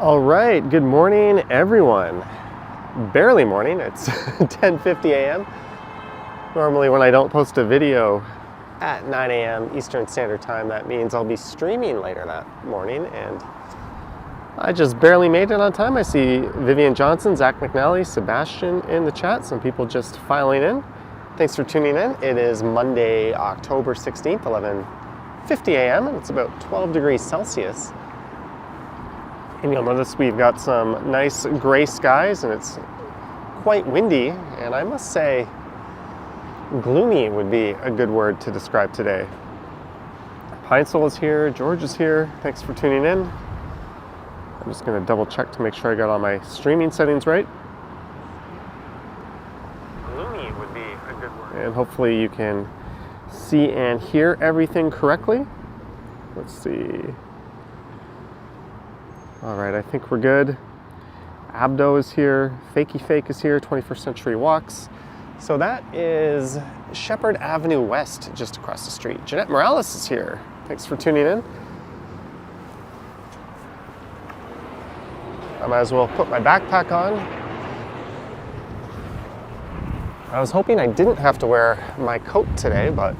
All right, good morning, everyone. Barely morning, it's 10:50 a.m. Normally when I don't post a video at 9 a.m. Eastern Standard Time, that means I'll be streaming later that morning, and I just barely made it on time. I see Vivian Johnson, Zach McNally, Sebastian in the chat, some people just filing in. Thanks for tuning in. It is Monday, October 16th, 11:50 a.m., and it's about 12 degrees Celsius. And you'll notice we've got some nice gray skies and it's quite windy, and I must say gloomy would be a good word to describe today. Pine Sol is here, George is here, thanks for tuning in. I'm just going to double check to make sure I got all my streaming settings right. Gloomy would be a good word. And hopefully you can see and hear everything correctly. Let's see. All right, I think we're good. Abdo is here, Fakey Fake is here, 21st Century Walks. So that is Sheppard Avenue West, just across the street. Jeanette Morales is here. Thanks for tuning in. I might as well put my backpack on. I was hoping I didn't have to wear my coat today, but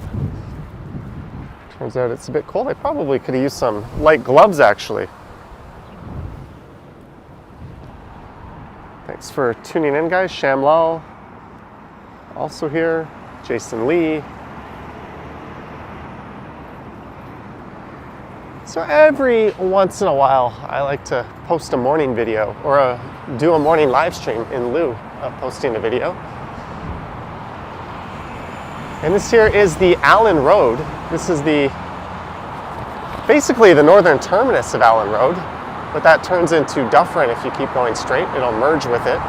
turns out it's a bit cold. I probably could have used some light gloves, actually. Thanks for tuning in, guys. Shamlal also here. Jason Lee. So every once in a while, I like to post a morning video or do a morning live stream in lieu of posting a video. And this here is the Allen Road. This is basically the northern terminus of Allen Road. But that turns into Dufferin if you keep going straight. It'll merge with it.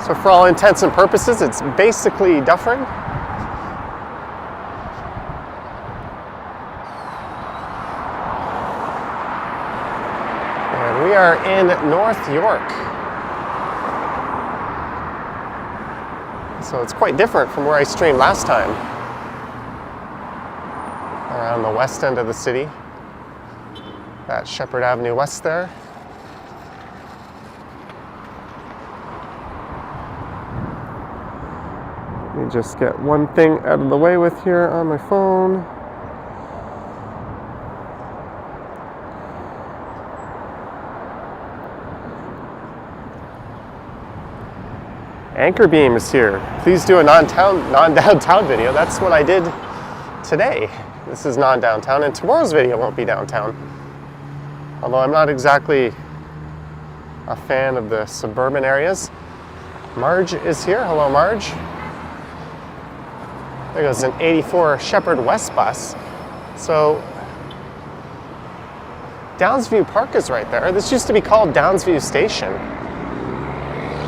So for all intents and purposes, it's basically Dufferin. And we are in North York. So it's quite different from where I streamed last time. Around the west end of the city. That Sheppard Avenue West there. Let me just get one thing out of the way with here on my phone. Anchor Beam is here. Please do a non-downtown video. That's what I did today. This is non-downtown, and tomorrow's video won't be downtown. Although I'm not exactly a fan of the suburban areas. Marge is here. Hello, Marge. There goes an 84 Sheppard West bus. So Downsview Park is right there. This used to be called Downsview Station,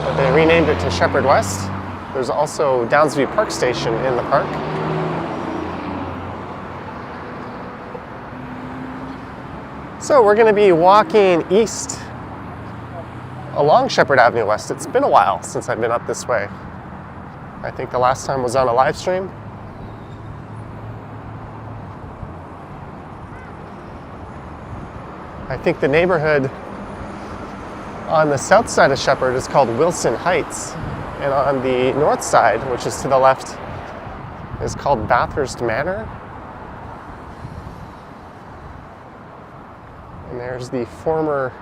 but they renamed it to Sheppard West. There's also Downsview Park Station in the park. So we're going to be walking east along Sheppard Avenue West. It's been a while since I've been up this way. I think the last time was on a live stream. I think the neighborhood on the south side of Sheppard is called Wilson Heights. And on the north side, which is to the left, is called Bathurst Manor. And there's the former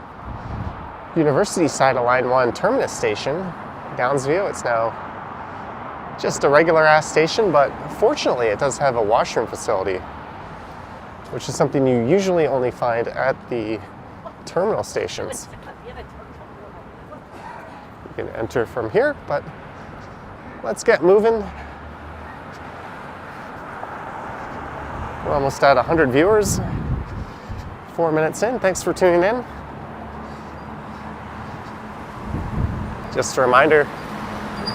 University side of Line 1 terminus station, Downsview. It's now just a regular ass station, but fortunately it does have a washroom facility, which is something you usually only find at the terminal stations. You can enter from here, but let's get moving. We're almost at 100 viewers. 4 minutes in. Thanks for tuning in. Just a reminder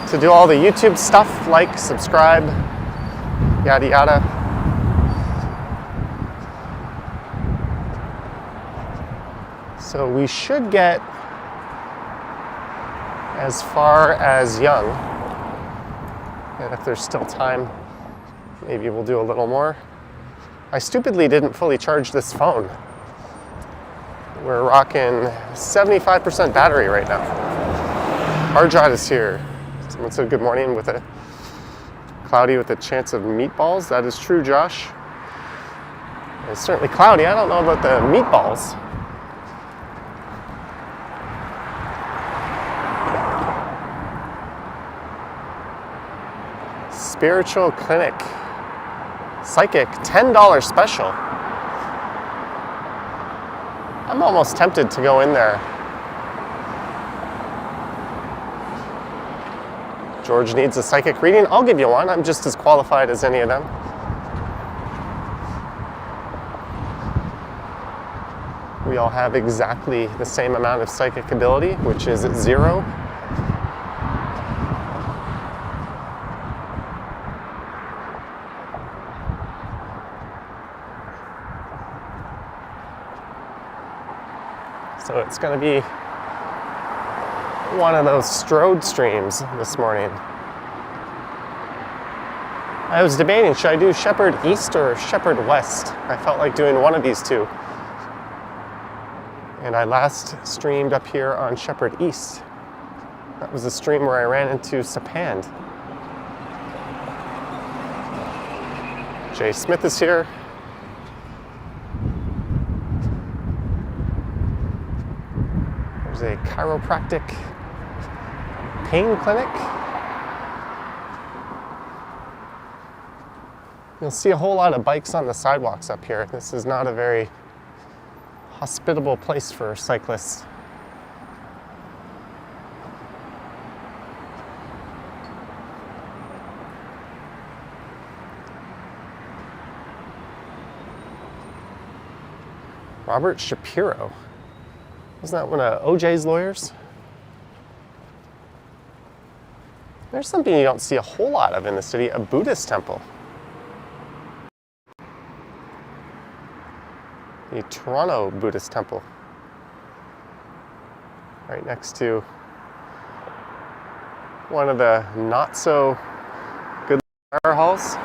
to do all the YouTube stuff, like, subscribe, yada yada. So we should get as far as Young. And if there's still time, maybe we'll do a little more. I stupidly didn't fully charge this phone. We're rocking 75% battery right now. Hard drive is here. Someone said good morning with a cloudy with a chance of meatballs. That is true, Josh. It's certainly cloudy. I don't know about the meatballs. Spiritual Clinic. Psychic, $10 special. I'm almost tempted to go in there. George needs a psychic reading. I'll give you one. I'm just as qualified as any of them. We all have exactly the same amount of psychic ability, which is 0. So it's going to be one of those strode streams this morning. I was debating, should I do Sheppard East or Sheppard West? I felt like doing one of these two. And I last streamed up here on Sheppard East. That was a stream where I ran into Sapand. Jay Smith is here. There's a chiropractic pain clinic. You'll see a whole lot of bikes on the sidewalks up here. This is not a very hospitable place for cyclists. Robert Shapiro. Wasn't that one of OJ's lawyers? There's something you don't see a whole lot of in the city, a Buddhist temple. The Toronto Buddhist temple. Right next to one of the not so good fire halls.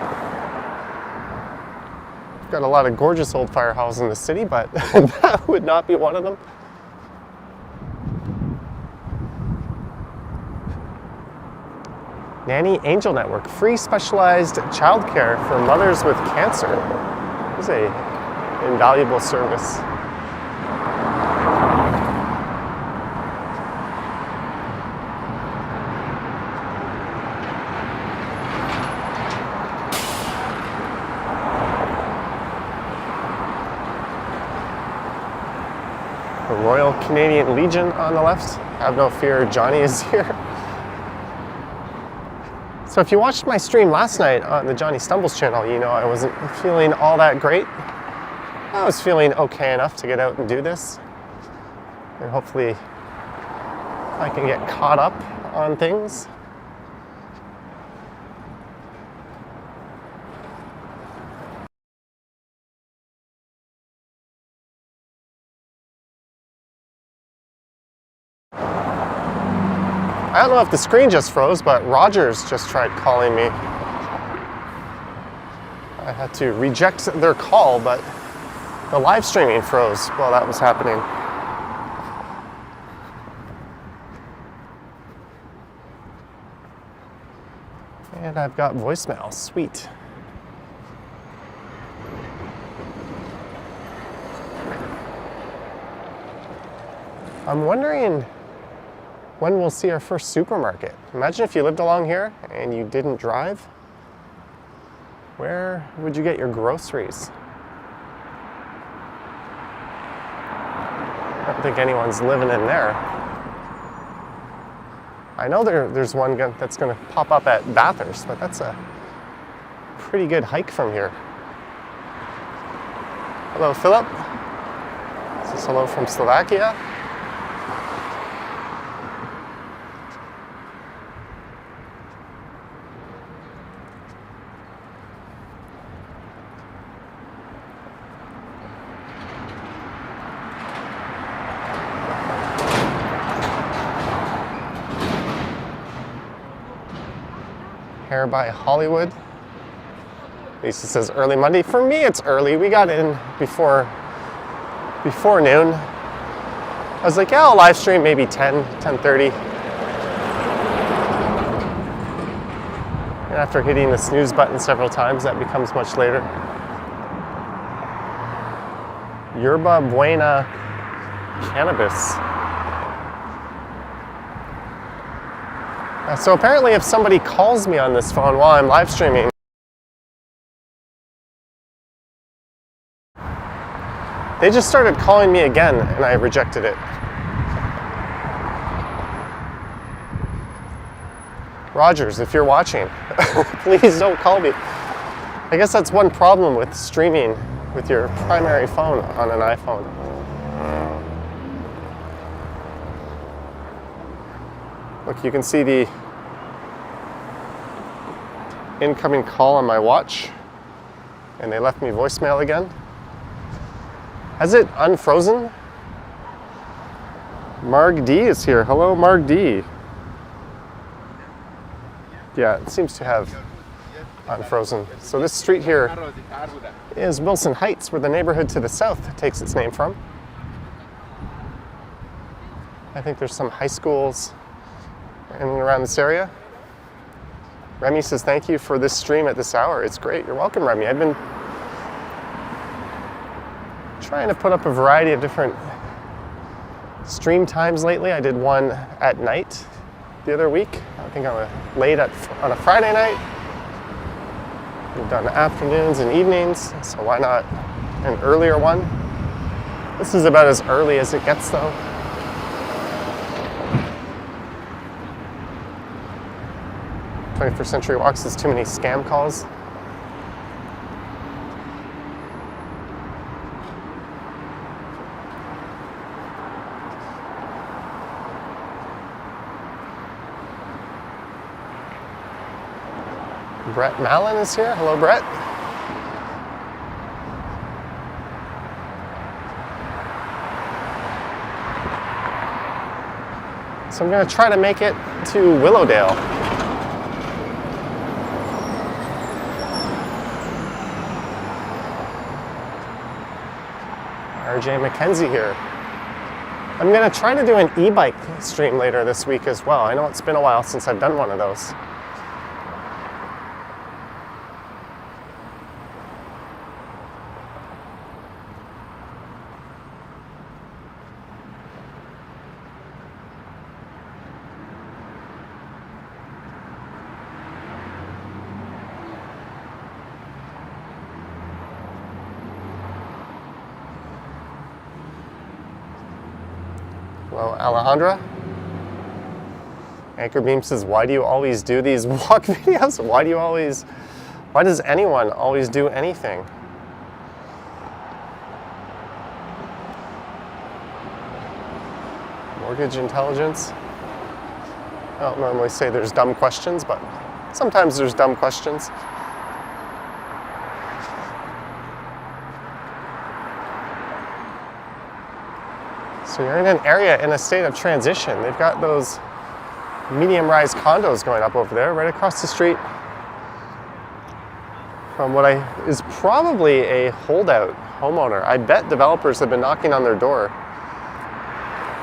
We've got a lot of gorgeous old fire halls in the city, but that would not be one of them. Nanny Angel Network, free specialized childcare for mothers with cancer. This is a invaluable service. The Royal Canadian Legion on the left. Have no fear, Johnny is here. So if you watched my stream last night on the Johnny Stumbles channel, you know I wasn't feeling all that great. I was feeling okay enough to get out and do this. And hopefully I can get caught up on things. I don't know if the screen just froze, but Rogers just tried calling me. I had to reject their call, but the live streaming froze while that was happening. And I've got voicemail, sweet. I'm wondering when we'll see our first supermarket. Imagine if you lived along here and you didn't drive. Where would you get your groceries? I don't think anyone's living in there. I know there's one that's going to pop up at Bathurst, but that's a pretty good hike from here. Hello, Philip. Is this hello from Slovakia? Hair by Hollywood. Lisa says early Monday. For me, it's early. We got in before noon. I was like, yeah, I'll live stream maybe 10:30. And after hitting the snooze button several times, that becomes much later. Yerba Buena cannabis. So apparently if somebody calls me on this phone while I'm live streaming, they just started calling me again and I rejected it. Rogers, if you're watching, please don't call me. I guess that's one problem with streaming with your primary phone on an iPhone. Look, you can see the incoming call on my watch, and they left me voicemail again. Has it unfrozen? Marg D is here. Hello, Marg D. Yeah, it seems to have unfrozen. So this street here is Wilson Heights, where the neighborhood to the south takes its name from. I think there's some high schools in and around this area. Remy says, thank you for this stream at this hour. It's great. You're welcome, Remy. I've been trying to put up a variety of different stream times lately. I did one at night the other week. I think on a Friday night. We've done afternoons and evenings, so why not an earlier one? This is about as early as it gets, though. "21st Century Walks" is too many scam calls. Brett Mallon is here. Hello, Brett. So I'm going to try to make it to Willowdale. RJ McKenzie here. I'm going to try to do an e-bike stream later this week as well. I know it's been a while since I've done one of those. Hello, Alejandra. Anchor Beam says, why do you always do these walk videos? Why does anyone always do anything? Mortgage intelligence. I don't normally say there's dumb questions, but sometimes there's dumb questions. So you're in an area in a state of transition. They've got those medium-rise condos going up over there, right across the street from what is probably a holdout homeowner. I bet developers have been knocking on their door,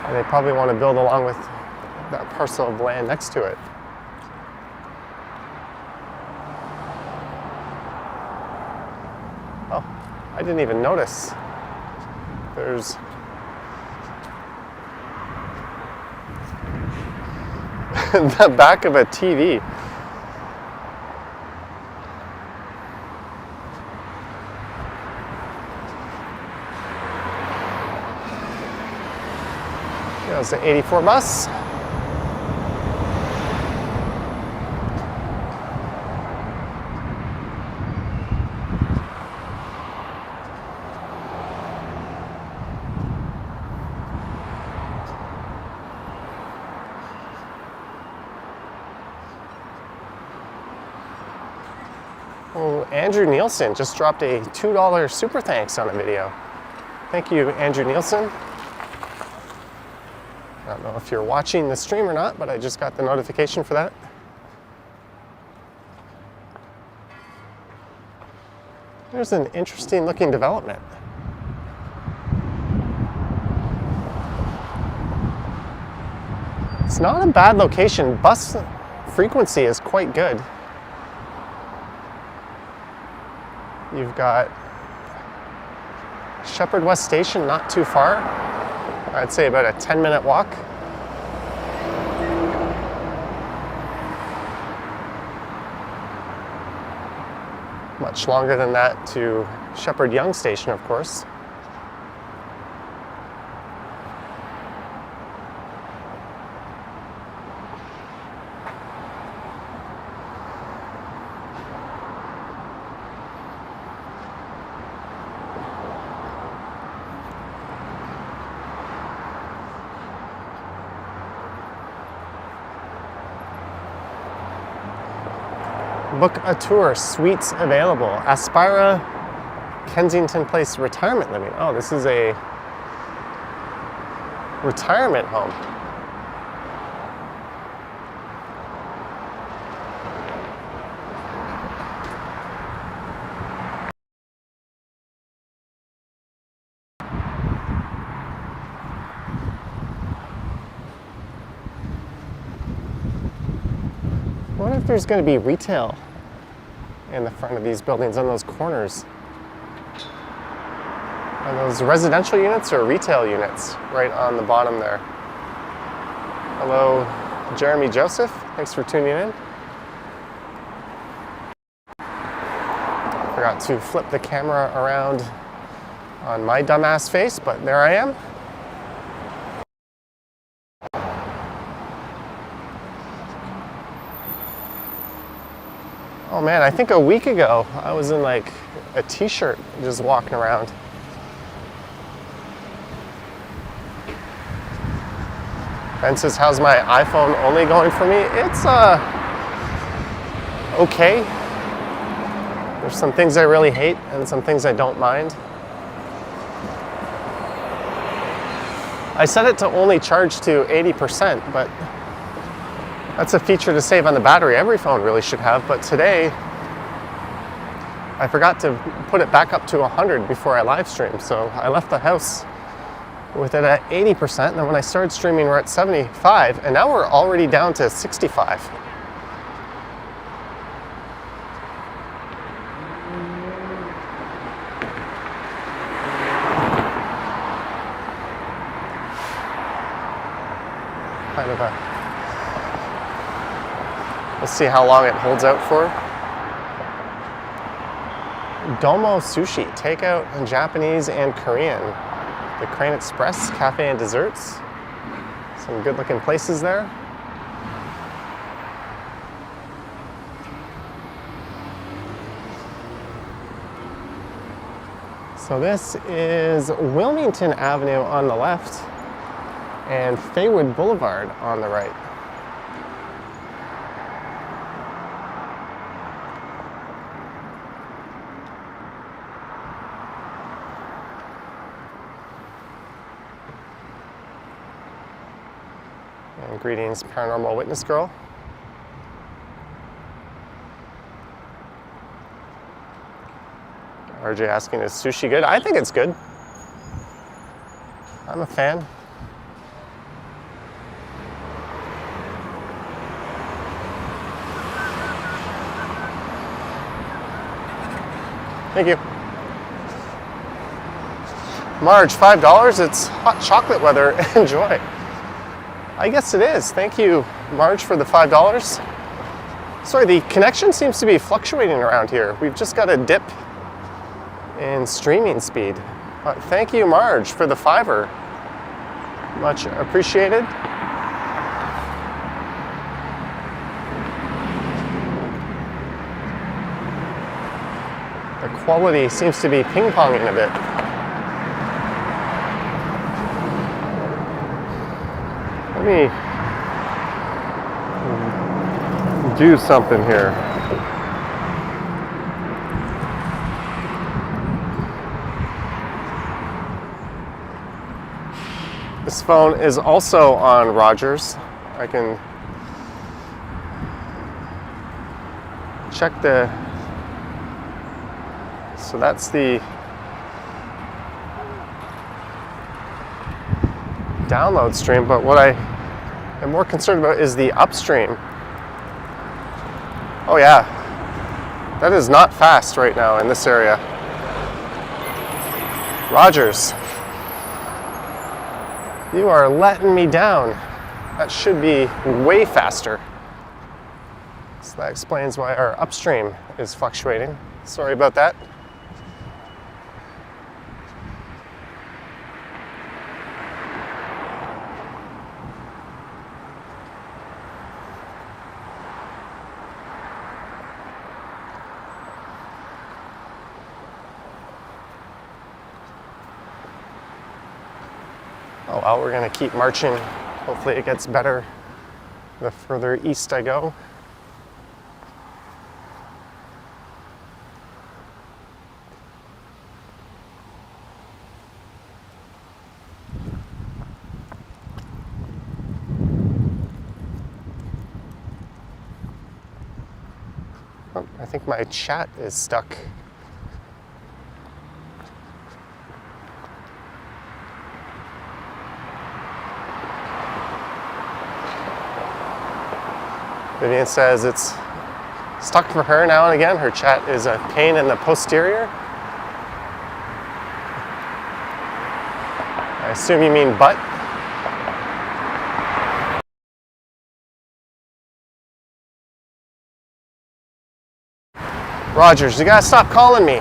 and they probably want to build along with that parcel of land next to it. Oh, I didn't even notice. There's the back of a TV. There's the 84 bus. Oh, Andrew Nielsen just dropped a $2 super thanks on a video. Thank you, Andrew Nielsen. I don't know if you're watching the stream or not, but I just got the notification for that. There's an interesting looking development. It's not a bad location. Bus frequency is quite good. You've got Sheppard West Station, not too far. I'd say about a 10-minute walk. Much longer than that to Sheppard Yonge Station, of course. Book a tour, suites available. Aspira Kensington Place Retirement Living. Oh, this is a retirement home. I wonder if there's going to be retail in the front of these buildings on those corners. Are those residential units or retail units right on the bottom there? Hello, Jeremy Joseph. Thanks for tuning in. Forgot to flip the camera around on my dumbass face, but there I am. Oh man, I think a week ago I was in like a t-shirt just walking around. Ben says, how's my iPhone only going for me? It's okay. There's some things I really hate and some things I don't mind. I set it to only charge to 80%, but that's a feature to save on the battery. Every phone really should have, but today I forgot to put it back up to 100 before I live streamed, so I left the house with it at 80%, and then when I started streaming we're at 75, and now we're already down to 65. Kind of a Let's see how long it holds out for. Domo Sushi, takeout in Japanese and Korean. The Crane Express, cafe and desserts. Some good looking places there. So this is Wilmington Avenue on the left and Faywood Boulevard on the right. And greetings, Paranormal Witness Girl. RJ asking, is sushi good? I think it's good. I'm a fan. Thank you. Marge, $5. It's hot chocolate weather. Enjoy. I guess it is. Thank you, Marge, for the $5. Sorry, the connection seems to be fluctuating around here. We've just got a dip in streaming speed. But thank you, Marge, for the $5. Much appreciated. The quality seems to be ping-ponging a bit. Let me do something here. This phone is also on Rogers. I can check the, so that's the download stream, but what I I'm more concerned about is the upstream. Oh yeah, that is not fast right now in this area. Rogers, you are letting me down. That should be way faster. So that explains why our upstream is fluctuating. Sorry about that. Oh well, we're gonna keep marching. Hopefully it gets better the further east I go. Oh, I think my chat is stuck. Vivian says it's stuck for her now and again. Her chat is a pain in the posterior. I assume you mean butt. Rogers, you gotta stop calling me.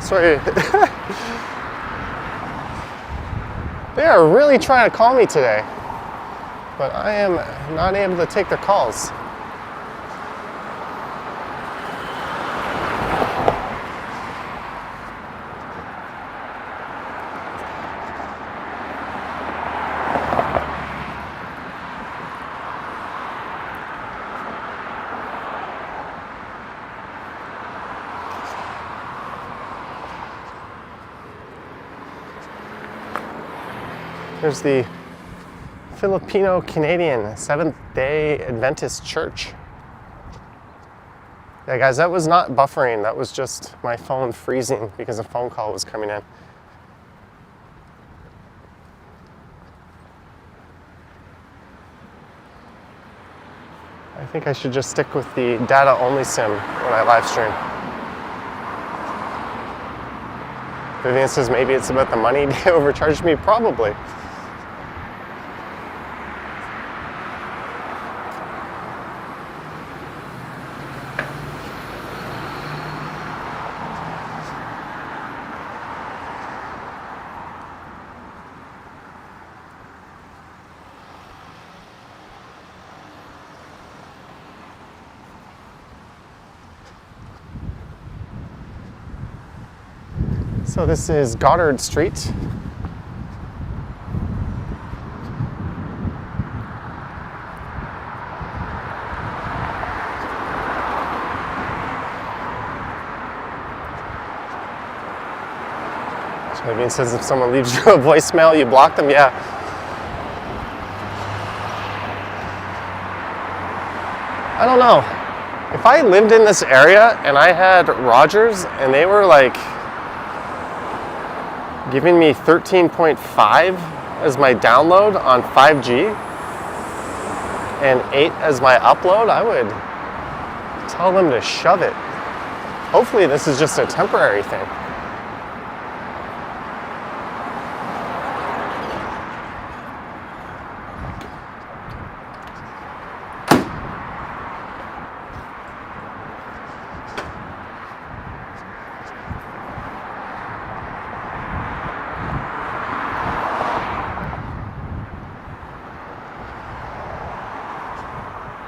Sorry. They are really trying to call me today, but I am not able to take their calls. There's the Filipino-Canadian Seventh-day Adventist Church. Yeah, guys, that was not buffering. That was just my phone freezing because a phone call was coming in. I think I should just stick with the data-only SIM when I live stream. Vivian says maybe it's about the money they overcharged me. Probably. So this is Goddard Street. Vivian says if someone leaves you a voicemail, you block them. Yeah. I don't know. If I lived in this area and I had Rogers and they were like giving me 13.5 as my download on 5G and 8 as my upload, I would tell them to shove it. Hopefully this is just a temporary thing.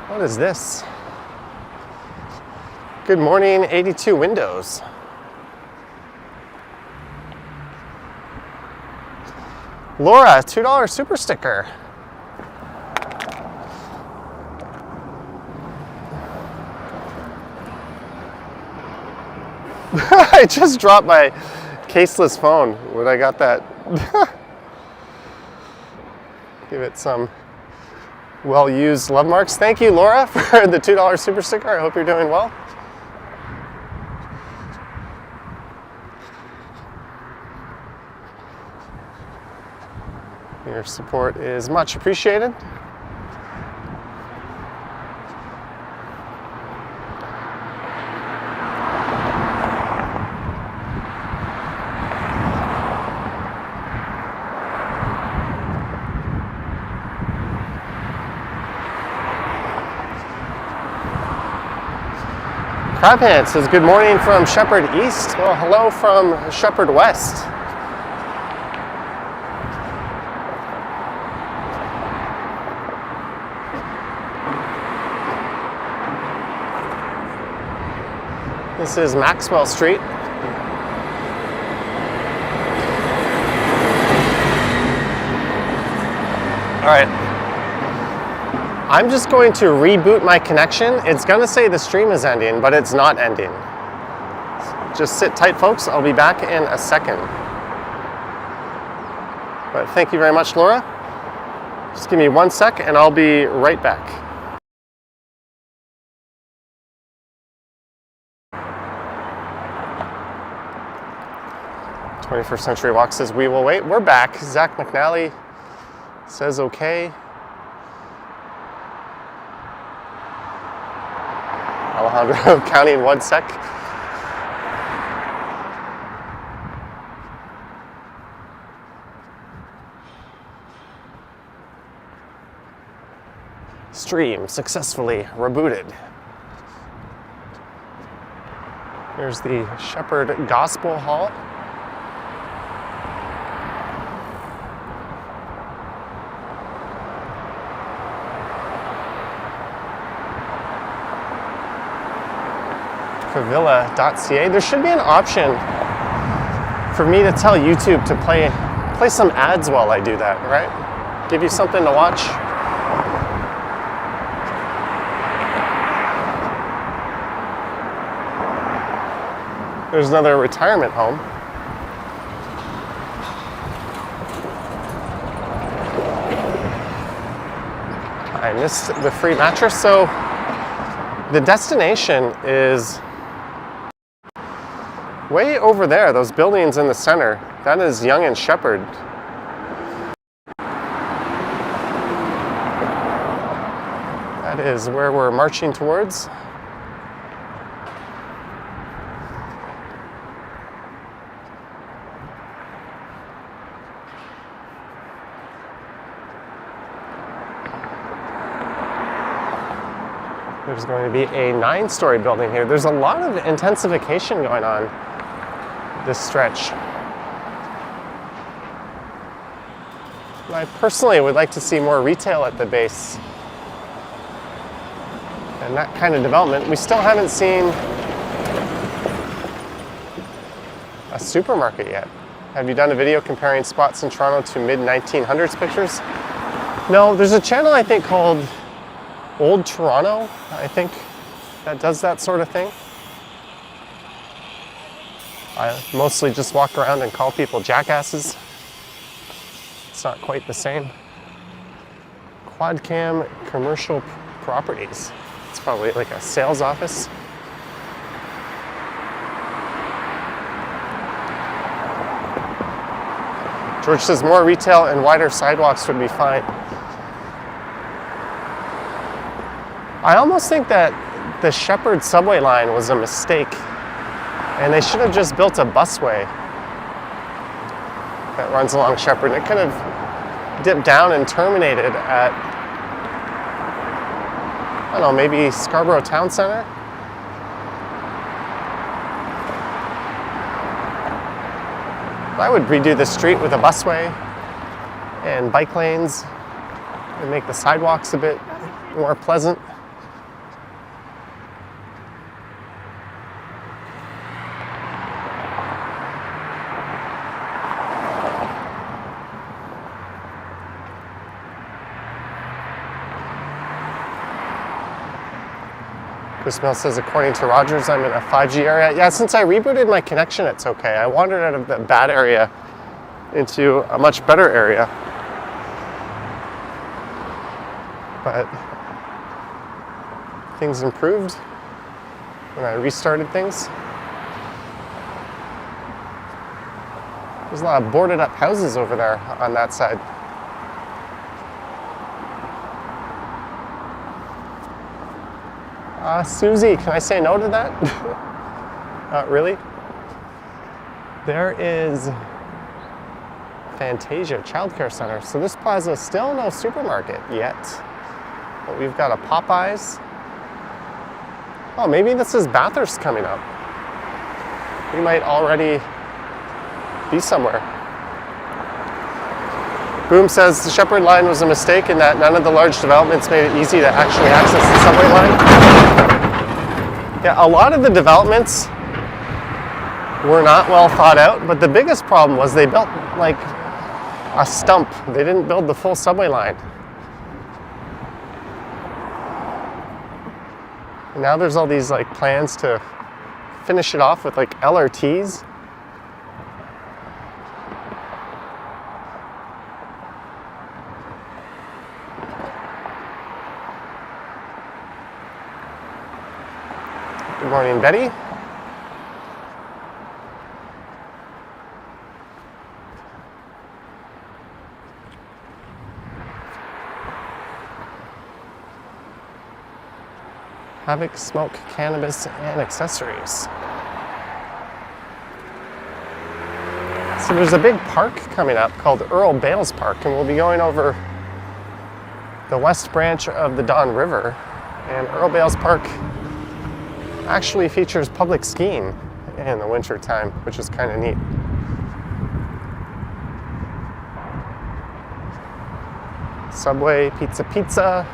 What is this? Good morning, 82 windows. Laura, $2 super sticker. I just dropped my caseless phone when I got that. Give it some well-used love marks. Thank you, Laura, for the $2 super sticker. I hope you're doing well. Your support is much appreciated. Crab Hand says, good morning from Sheppard East. Well, hello from Sheppard West. This is Maxwell Street. All right. I'm just going to reboot my connection. It's going to say the stream is ending, but it's not ending. Just sit tight, folks. I'll be back in a second. But thank you very much, Laura. Just give me 1 sec and I'll be right back. 21st Century Walk says, we will wait. We're back. Zach McNally says, okay. Alejandro counting 1 sec. Stream successfully rebooted. Here's the Sheppard Gospel Hall. Villa.ca. There should be an option for me to tell YouTube to play some ads while I do that, right? Give you something to watch. There's another retirement home. I missed the free mattress. So the destination is way over there, those buildings in the center. That is Yonge and Sheppard. That is where we're marching towards. There's going to be a 9-story building here. There's a lot of intensification going on this stretch. I personally would like to see more retail at the base and that kind of development. We still haven't seen a supermarket yet. Have you done a video comparing spots in Toronto to mid-1900s pictures? No, there's a channel I think called Old Toronto, I think, that does that sort of thing. I mostly just walk around and call people jackasses. It's not quite the same. Quadcam Commercial Properties. It's probably like a sales office. George says more retail and wider sidewalks would be fine. I almost think that the Sheppard subway line was a mistake, and they should have just built a busway that runs along Sheppard. It could have dipped down and terminated at, I don't know, maybe Scarborough Town Center? I would redo the street with a busway and bike lanes and make the sidewalks a bit more pleasant. Chris Mill says, according to Rogers, I'm in a 5G area. Yeah, since I rebooted my connection, it's okay. I wandered out of the bad area into a much better area. But things improved when I restarted things. There's a lot of boarded up houses over there on that side. Susie, can I say no to that? Not really. There is Fantasia Childcare Center. So this plaza is still no supermarket yet. But we've got a Popeyes. Oh, maybe this is Bathurst coming up. We might already be somewhere. Boom says the Sheppard line was a mistake in that none of the large developments made it easy to actually access the subway line. Yeah, a lot of the developments were not well thought out, but the biggest problem was they built like a stump. They didn't build the full subway line. And now there's all these like plans to finish it off with like LRTs. Good morning, Betty. Havoc, smoke, cannabis, and accessories. So there's a big park coming up called Earl Bales Park, and we'll be going over the west branch of the Don River. And Earl Bales Park actually features public skiing in the winter time, which is kind of neat. Subway, pizza.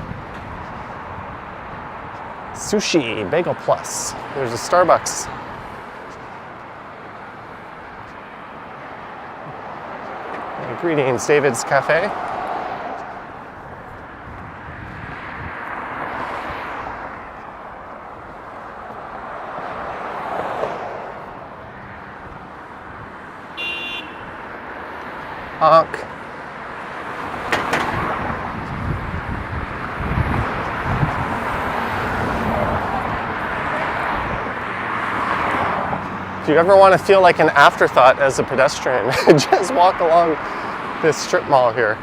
Sushi, Bagel Plus. There's a Starbucks. Greetings, David's Cafe. Honk. If you ever want to feel like an afterthought as a pedestrian, just walk along this strip mall here.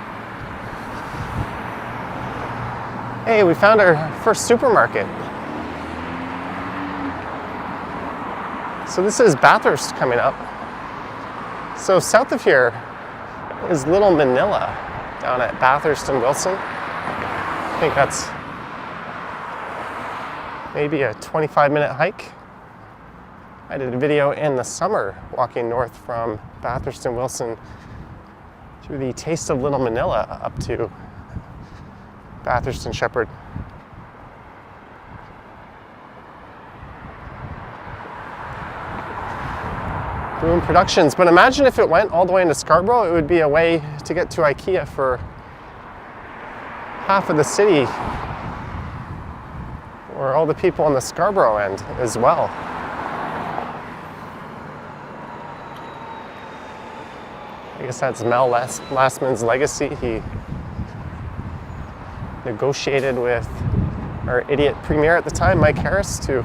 Hey, we found our first supermarket. So this is Bathurst coming up. So south of here is Little Manila down at Bathurst and Wilson. I think that's maybe a 25-minute hike. I did a video in the summer walking north from Bathurst and Wilson through the Taste of Little Manila up to Bathurst and Sheppard. Boom Productions, but imagine if it went all the way into Scarborough, it would be a way to get to IKEA for half of the city, or all the people on the Scarborough end as well. I guess that's Mel Lastman's legacy. He negotiated with our idiot premier at the time, Mike Harris, to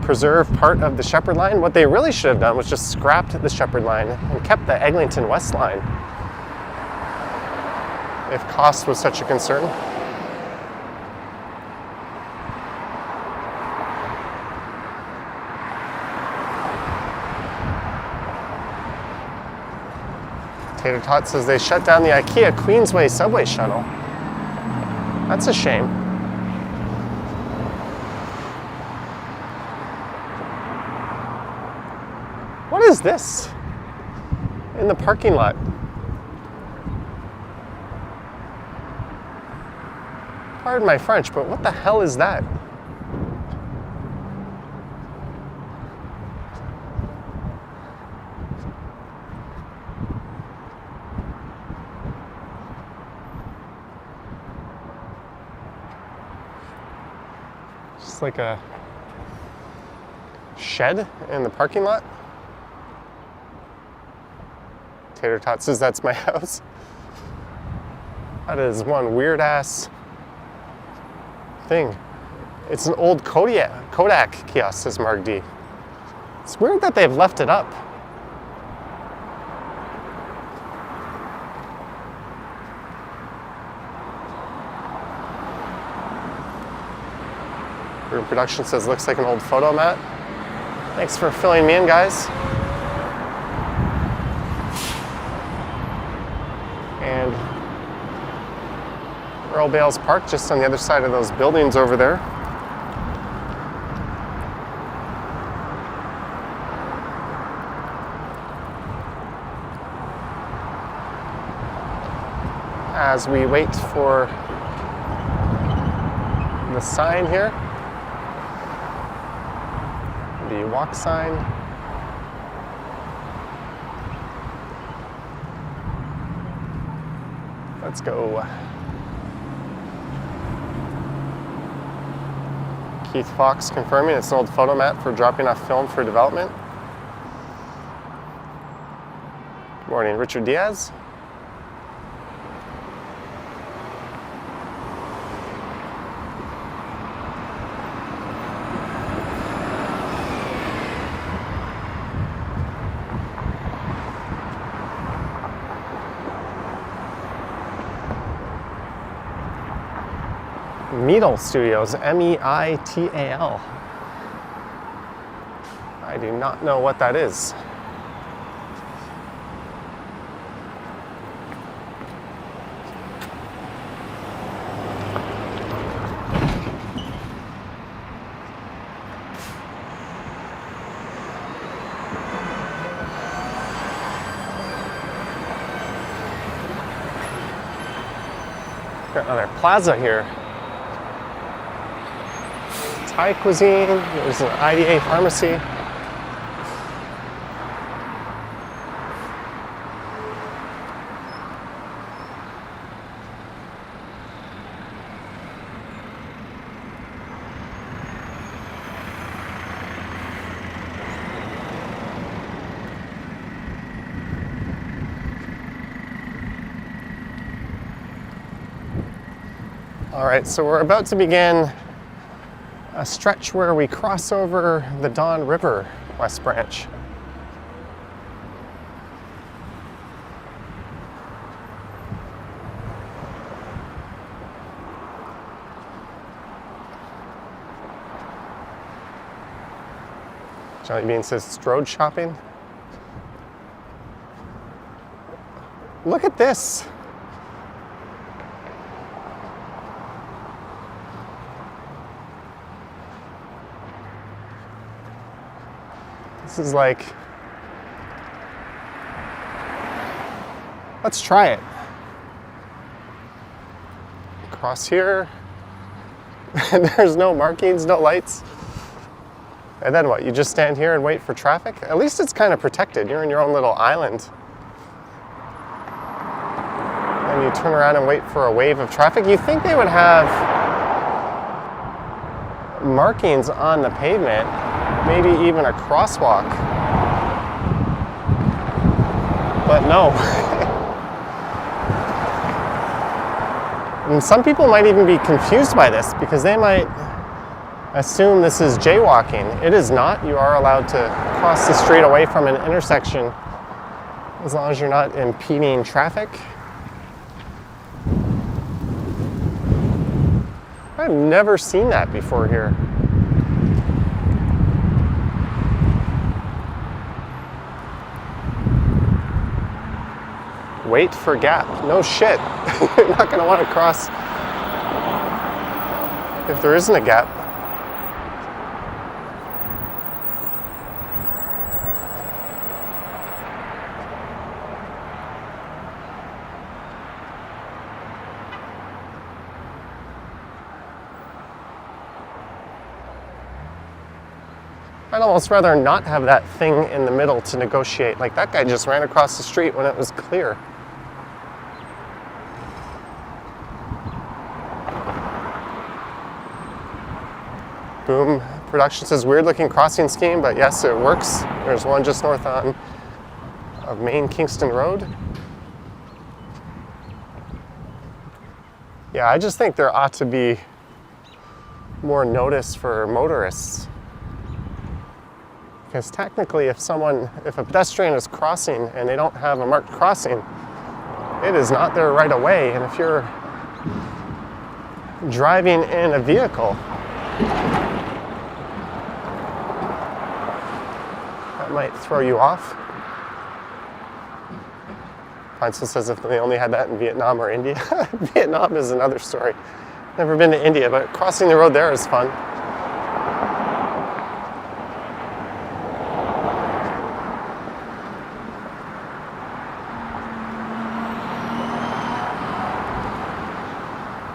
preserve part of the Sheppard line. What they really should have done was just scrapped the Sheppard line and kept the Eglinton West line, if cost was such a concern. Tater Tot says they shut down the IKEA Queensway subway shuttle. That's a shame. What is this in the parking lot? Pardon my French, but what the hell is that? Like a shed in the parking lot. Tater Tot says that's my house. That is one weird ass thing. It's an old Kodak kiosk, says Mark D. It's weird that they've left it up. Production says looks like an old photo mat. Thanks for filling me in, guys. And Earl Bales Park just on the other side of those buildings over there. as we wait for the sign here, the walk sign. Let's go. Keith Fox confirming it's an old photo mat for dropping off film for development. Good morning, Richard Diaz. Meatal Studios, M-E-I-T-A-L. I do not know what that is. Got another plaza here. Thai cuisine, there's an IDA pharmacy. All right, so we're about to begin a stretch where we cross over the Don River, West Branch. Johnny Bean says it's road shopping. Look at this. This is like, let's try it. Cross here, and there's no markings, no lights. And then what, you just stand here and wait for traffic? At least it's kind of protected. You're in your own little island. And you turn around and wait for a wave of traffic. You think they would have markings on the pavement, maybe even a crosswalk. But no. And some people might even be confused by this because they might assume this is jaywalking. It is not. You are allowed to cross the street away from an intersection as long as you're not impeding traffic. I've never seen that before here. Wait for gap. No shit. You're not going to want to cross if there isn't a gap. I'd almost rather not have that thing in the middle to negotiate. Like that guy just ran across the street when it was clear. Boom Production says weird looking crossing scheme, but yes, it works. There's one just north of Main Kingston Road. Yeah, I just think there ought to be more notice for motorists. Because technically if a pedestrian is crossing and they don't have a marked crossing, it is not their right of way. And if you're driving in a vehicle, that might throw you off. Heinzel says if they only had that in Vietnam or India. Vietnam is another story. Never been to India, but crossing the road there is fun.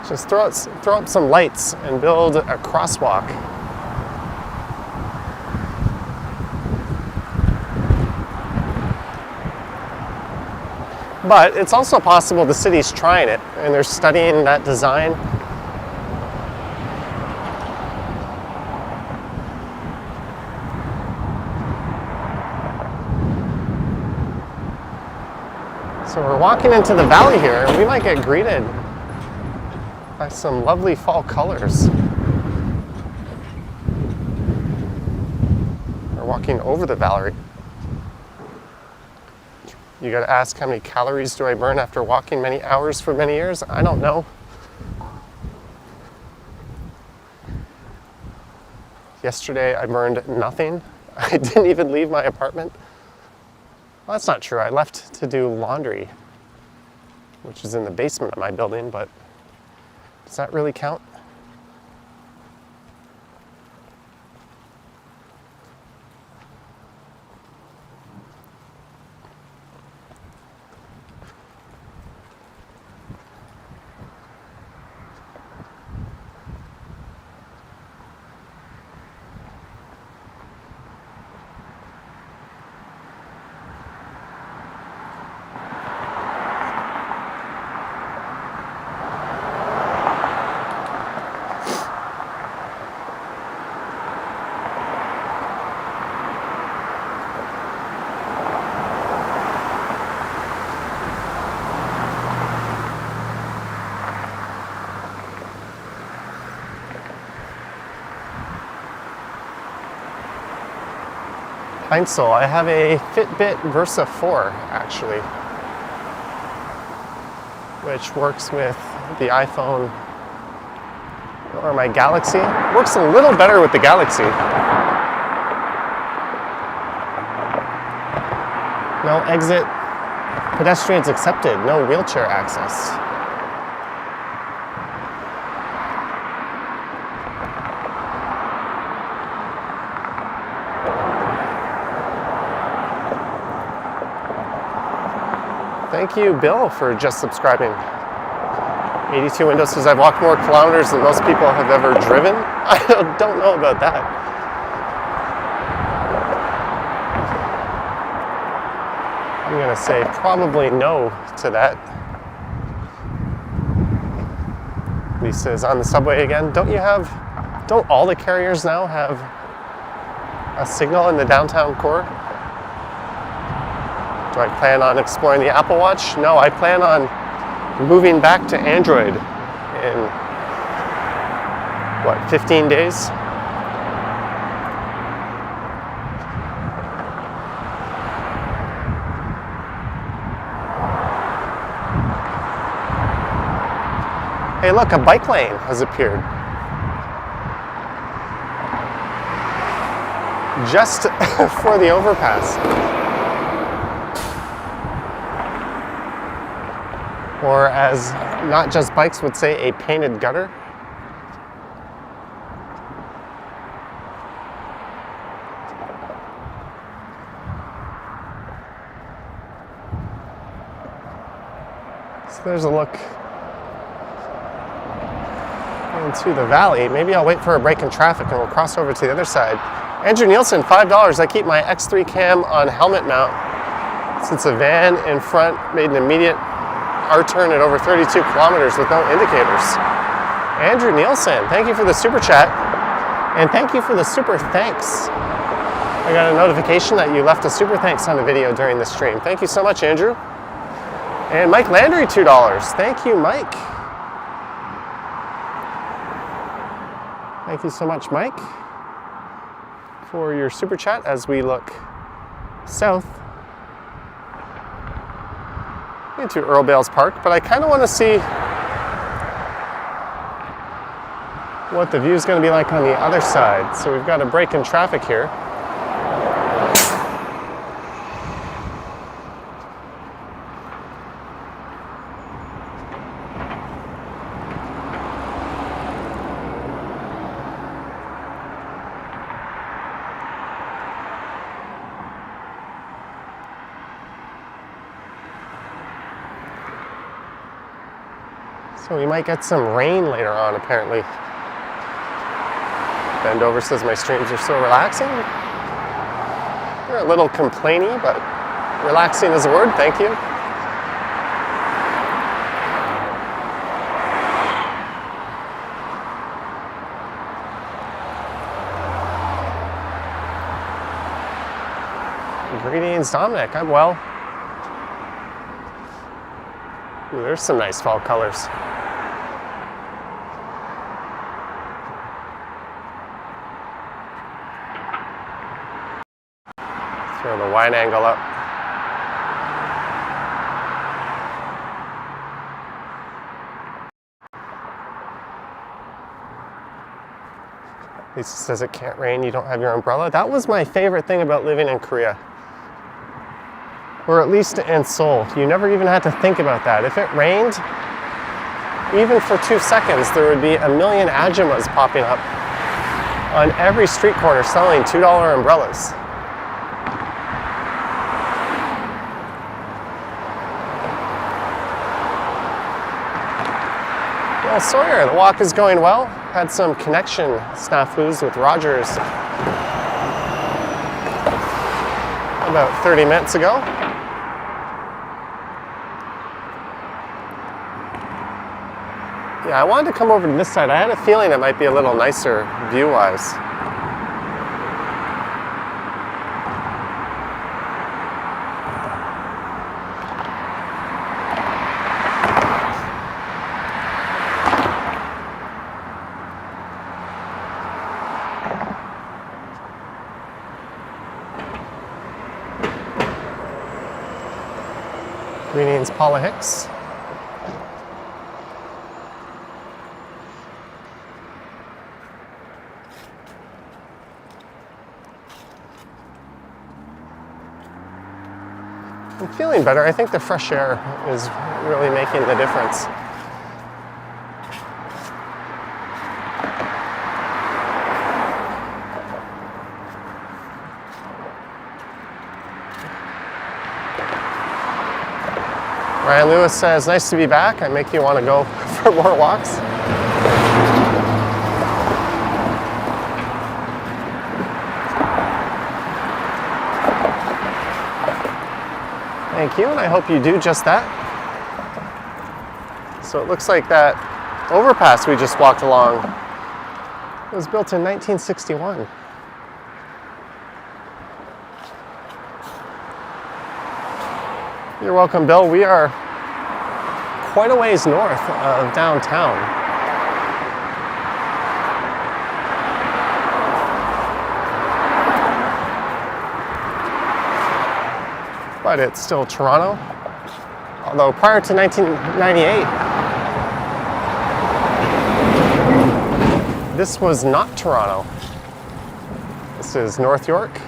Just throw up some lights and build a crosswalk. But it's also possible the city's trying it and they're studying that design. So we're walking into the valley here and we might get greeted by some lovely fall colors. We're walking over the valley. You gotta ask, how many calories do I burn after walking many hours for many years? I don't know. Yesterday I burned nothing. I didn't even leave my apartment. Well, that's not true. I left to do laundry, which is in the basement of my building, but does that really count? Heinzel, I have a Fitbit Versa 4 actually, which works with the iPhone or my Galaxy. Works a little better with the Galaxy. No exit, pedestrians accepted, no wheelchair access. Thank you, Bill, for just subscribing. 82 windows says I've walked more kilometers than most people have ever driven. I don't know about that. I'm going to say probably no to that. He says on the subway again, don't all the carriers now have a signal in the downtown core? Do I plan on exploring the Apple Watch? No, I plan on moving back to Android in, 15 days? Hey look, a bike lane has appeared. Just for the overpass. Or as Not Just Bikes would say, a painted gutter. So there's a look into the valley. Maybe I'll wait for a break in traffic and we'll cross over to the other side. Andrew Nielsen, $5. I keep my X3 cam on helmet mount since a van in front made an immediate R-turn at over 32 kilometers with no indicators. Andrew Nielsen, thank you for the super chat. And thank you for the super thanks. I got a notification that you left a super thanks on the video during the stream. Thank you so much, Andrew. And Mike Landry, $2. Thank you, Mike. Thank you so much, Mike, for your super chat as we look south into Earl Bales Park, but I kind of want to see what the view is going to be like on the other side. So we've got a break in traffic here. So we might get some rain later on, apparently. Bendover says my streams are so relaxing. They're a little complainy, but relaxing is a word, thank you. Greetings, Dominic, I'm well. Ooh, there's some nice fall colors. Throw the wide angle up. Lisa says it can't rain, you don't have your umbrella. That was my favorite thing about living in Korea. Or at least in Seoul. You never even had to think about that. If it rained, even for 2 seconds, there would be a million ajumas popping up on every street corner selling $2 umbrellas. Well, Sawyer, the walk is going well. Had some connection snafus with Rogers about 30 minutes ago. Yeah, I wanted to come over to this side. I had a feeling it might be a little nicer view-wise. Greetings, Paula Hicks. I'm feeling better. I think the fresh air is really making the difference. Ryan Lewis says, nice to be back. I make you want to go for more walks. Thank you, and I hope you do just that. So it looks like that overpass we just walked along was built in 1961. You're welcome, Bill. We are quite a ways north of downtown. But it's still Toronto. Although prior to 1998, this was not Toronto. This is North York.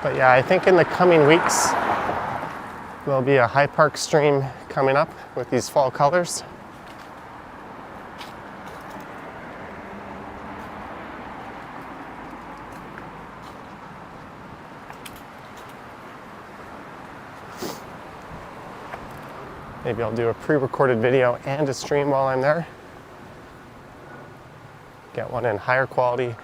But yeah, I think in the coming weeks, there'll be a High Park stream coming up with these fall colors. Maybe I'll do a pre-recorded video and a stream while I'm there. Get one in higher quality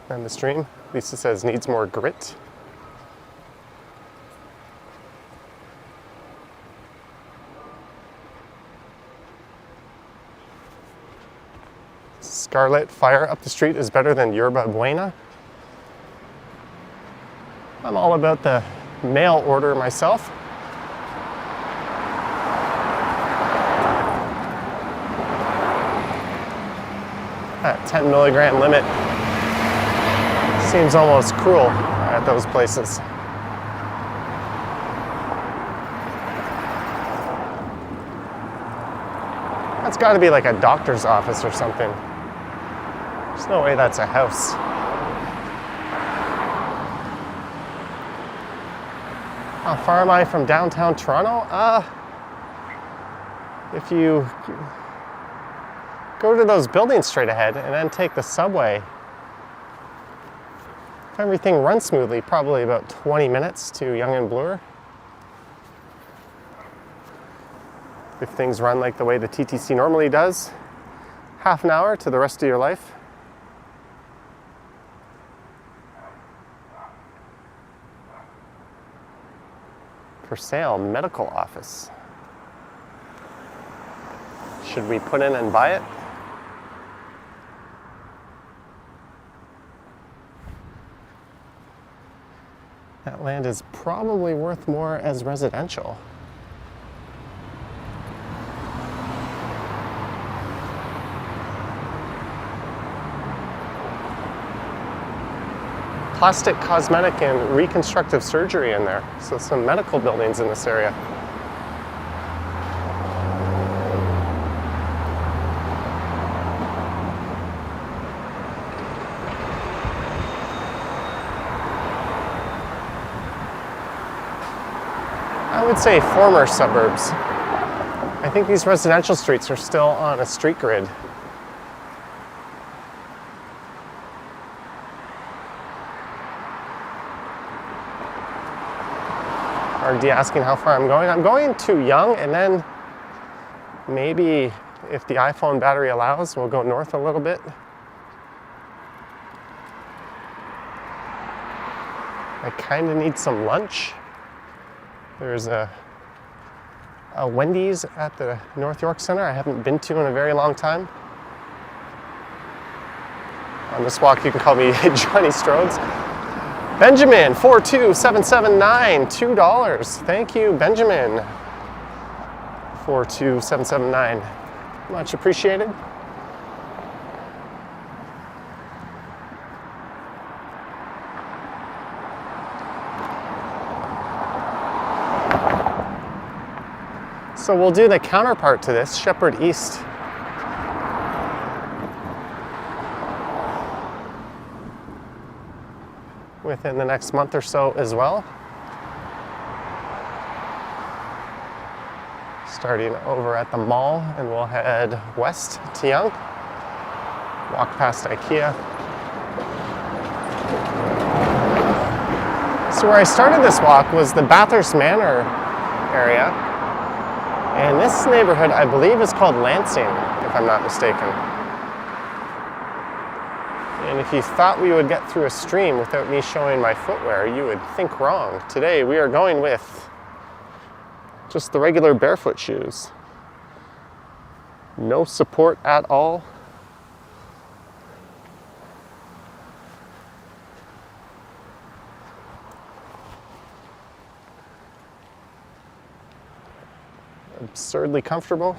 than the stream. Lisa says needs more grit. Scarlet, fire up the street is better than yerba buena. I'm all about the mail order myself. That 10 milligram limit seems almost cruel at those places. That's got to be like a doctor's office or something. There's no way that's a house. How far am I from downtown Toronto? If you go to those buildings straight ahead and then take the subway, if everything runs smoothly, probably about 20 minutes to Yonge and Bloor. If things run like the way the TTC normally does, half an hour to the rest of your life. For sale, medical office. Should we put in and buy it? That land is probably worth more as residential. Plastic, cosmetic, and reconstructive surgery in there. So some medical buildings in this area. I would say former suburbs. I think these residential streets are still on a street grid. RD asking how far I'm going. I'm going to Yonge, and then maybe if the iPhone battery allows, we'll go north a little bit. I kind of need some lunch. There's a Wendy's at the North York Center I haven't been to in a very long time. On this walk, you can call me Johnny Strodes. Benjamin, 42779, $2. Thank you, Benjamin. 42779. Much appreciated. So we'll do the counterpart to this, Sheppard East. Within the next month or so as well. Starting over at the mall, and we'll head west to Yonge. Walk past IKEA. So where I started this walk was the Bathurst Manor area. And this neighborhood, I believe, is called Lansing, if I'm not mistaken. And if you thought we would get through a stream without me showing my footwear, you would think wrong. Today we are going with just the regular barefoot shoes. No support at all. Absurdly comfortable.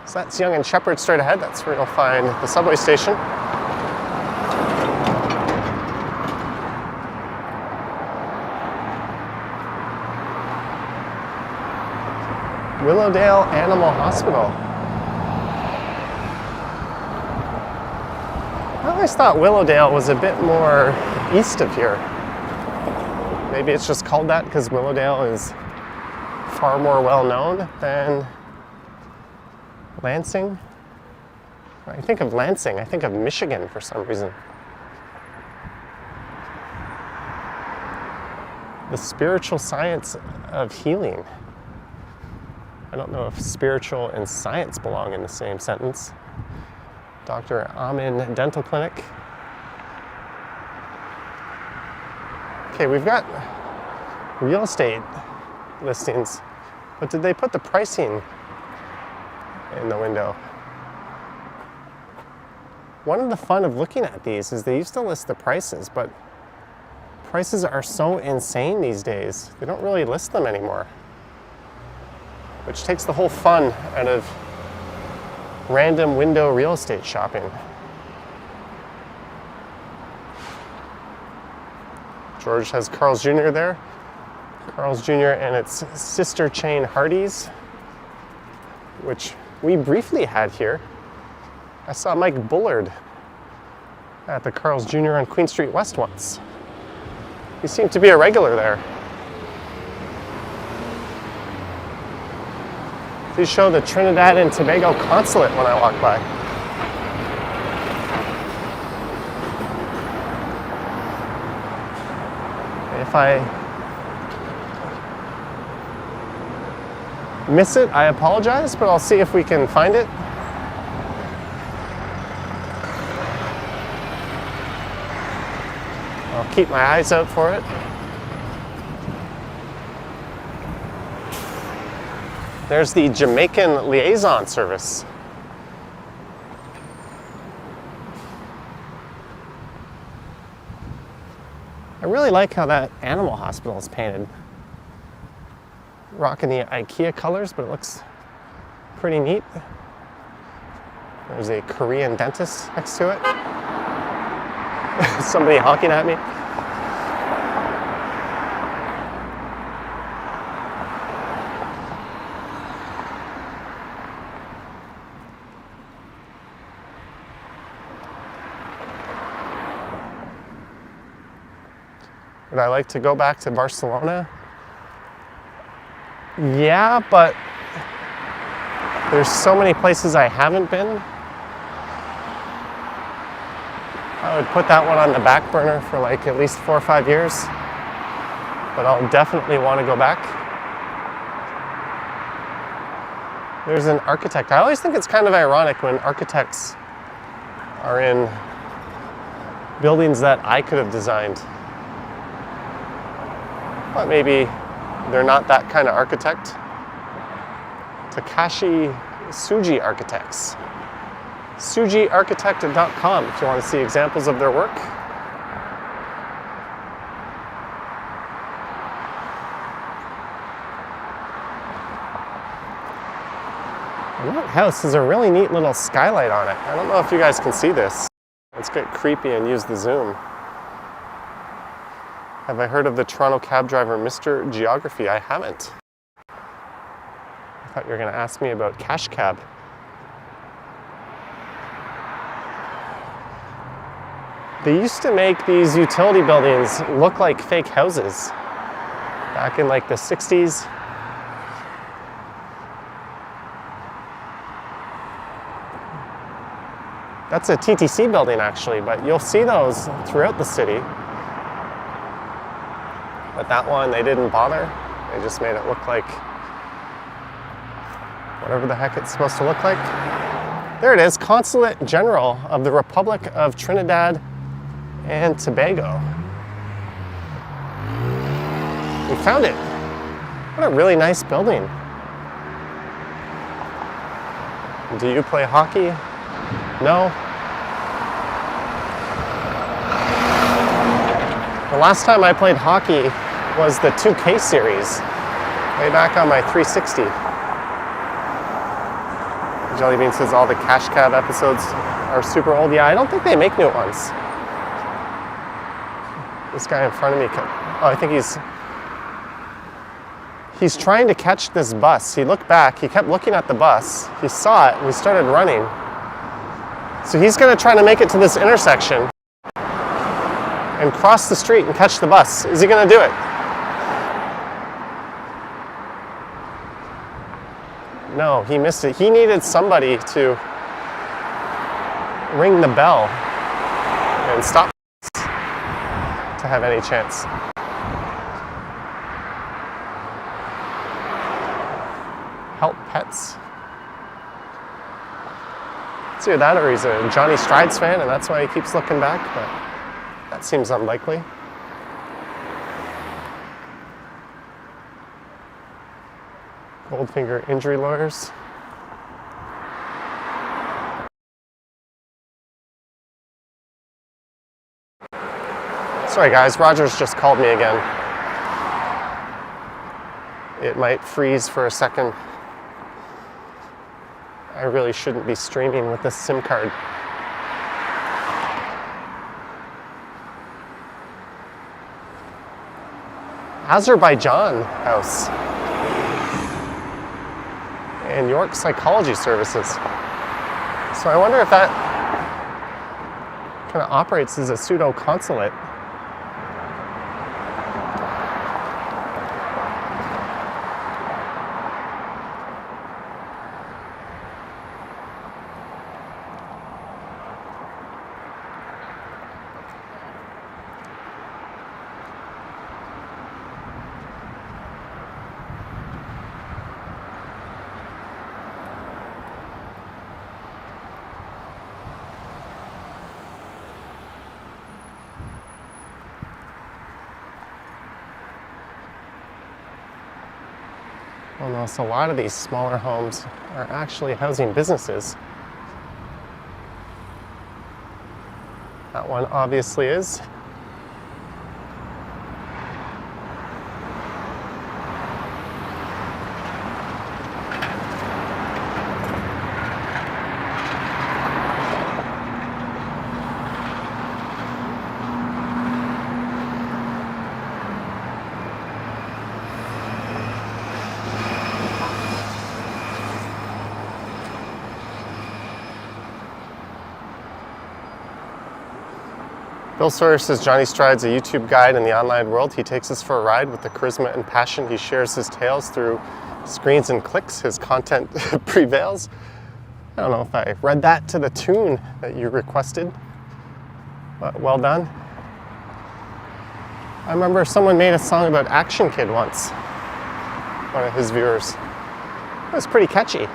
So that's Yonge and Sheppard straight ahead. That's where you'll find the subway station. Willowdale Animal Hospital. I always thought Willowdale was a bit more east of here. Maybe it's just called that because Willowdale is far more well known than Lansing. When I think of Lansing, I think of Michigan for some reason. The spiritual science of healing. I don't know if spiritual and science belong in the same sentence. Dr. Amin Dental Clinic. Okay, we've got real estate listings, but did they put the pricing in the window? One of the fun of looking at these is they used to list the prices, but prices are so insane these days. They don't really list them anymore, which takes the whole fun out of random window real estate shopping. George has Carl's Jr. there. Carl's Jr. and its sister chain Hardee's. which we briefly had here. I saw Mike Bullard at the Carl's Jr. on Queen Street West once. He seemed to be a regular there. These show the Trinidad and Tobago consulate when I walk by. If I miss it, I apologize, but I'll see if we can find it. I'll keep my eyes out for it. There's the Jamaican liaison service. I really like how that animal hospital is painted. Rocking the IKEA colors, but it looks pretty neat. There's a Korean dentist next to it. Somebody honking at me. Would I like to go back to Barcelona? Yeah, but there's so many places I haven't been. I would put that one on the back burner for like at least 4 or 5 years. But I'll definitely want to go back. There's an architect. I always think it's kind of ironic when architects are in buildings that I could have designed. But maybe they're not that kind of architect. Takashi Suji Architects. SujiArchitect.com if you want to see examples of their work. And that house has a really neat little skylight on it. I don't know if you guys can see this. Let's get creepy and use the zoom. Have I heard of the Toronto cab driver, Mr. Geography? I haven't. I thought you were going to ask me about Cash Cab. They used to make these utility buildings look like fake houses back in like the 60s. That's a TTC building actually, but you'll see those throughout the city. But that one, they didn't bother. They just made it look like whatever the heck it's supposed to look like. There it is, Consulate General of the Republic of Trinidad and Tobago. We found it. What a really nice building. Do you play hockey? No? The last time I played hockey was the 2K series, way back on my 360. Jellybean says all the Cash Cab episodes are super old. Yeah, I don't think they make new ones. This guy in front of me, I think he's trying to catch this bus. He looked back, he kept looking at the bus, he saw it, and he started running. So he's gonna try to make it to this intersection and cross the street and catch the bus. Is he gonna do it? No, he missed it. He needed somebody to ring the bell and stop to have any chance. Help Pets. It's either that or he's a Johnny Strides fan and that's why he keeps looking back, but that seems unlikely. Goldfinger Injury Lawyers. Sorry guys, Rogers just called me again. It might freeze for a second. I really shouldn't be streaming with this SIM card. Azerbaijan house. and York Psychology Services. So I wonder if that kind of operates as a pseudo consulate. Almost a lot of these smaller homes are actually housing businesses. That one obviously is. Bill Sawyer says Johnny Stride's a YouTube guide in the online world. He takes us for a ride with the charisma and passion. He shares his tales through screens and clicks. His content prevails. I don't know if I read that to the tune that you requested, but well done. I remember someone made a song about Action Kid once, one of his viewers. It was pretty catchy.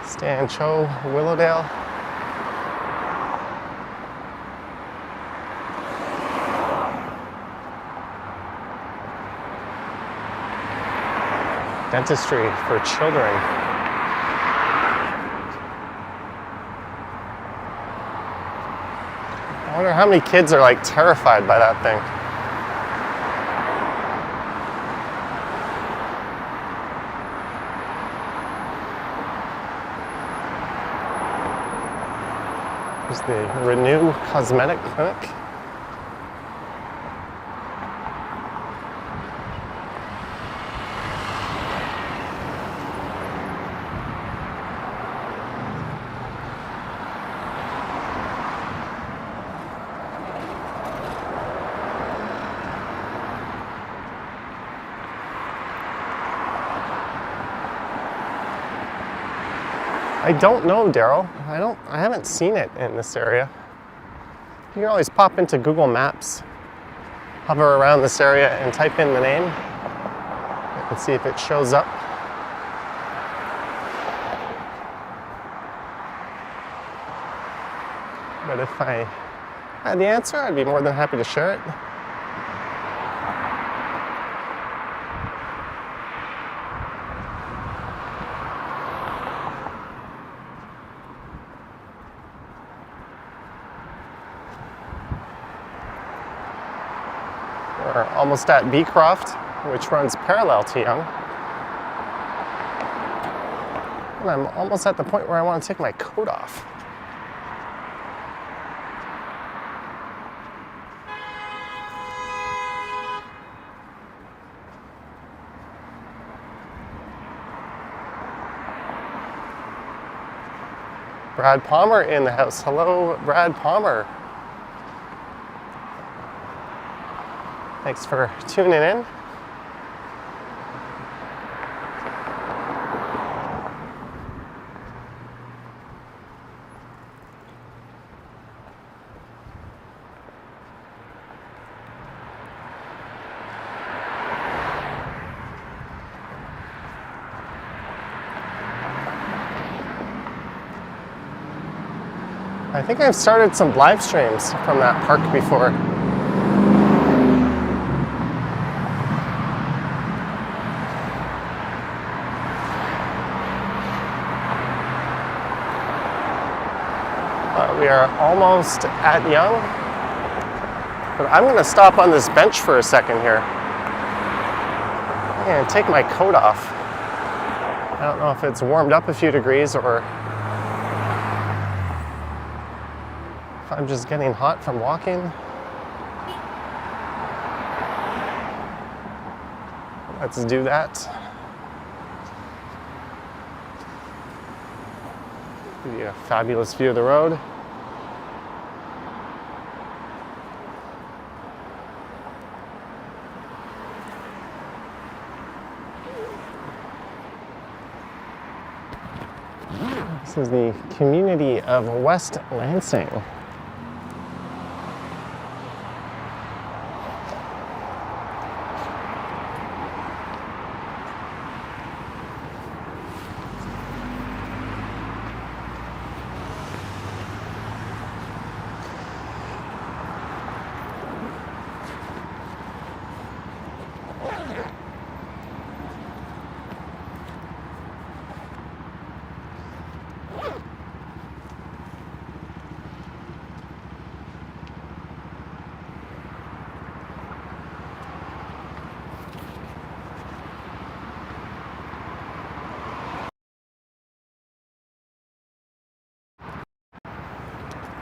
Stan Cho, Willowdale. Dentistry for children. I wonder how many kids are like terrified by that thing. There's the Renew Cosmetic Clinic. I don't know, Daryl. I haven't seen it in this area. You can always pop into Google Maps, hover around this area and type in the name and see if it shows up. But if I had the answer, I'd be more than happy to share it. We're almost at Beecroft, which runs parallel to Yonge. And I'm almost at the point where I want to take my coat off. Brad Palmer in the house. Hello, Brad Palmer. Thanks for tuning in. I think I've started some live streams from that park before. But we are almost at Yonge. But I'm going to stop on this bench for a second here and take my coat off. I don't know if it's warmed up a few degrees or if I'm just getting hot from walking. Let's do that. Give you a fabulous view of the road. This is the community of West Lansing.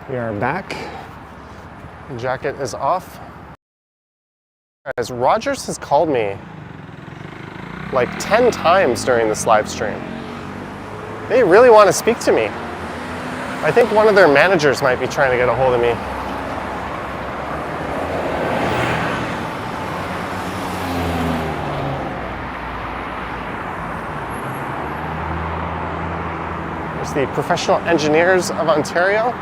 We are back. The jacket is off. Guys, Rogers has called me like 10 times during this live stream. They really want to speak to me. I think one of their managers might be trying to get a hold of me. There's the Professional Engineers of Ontario.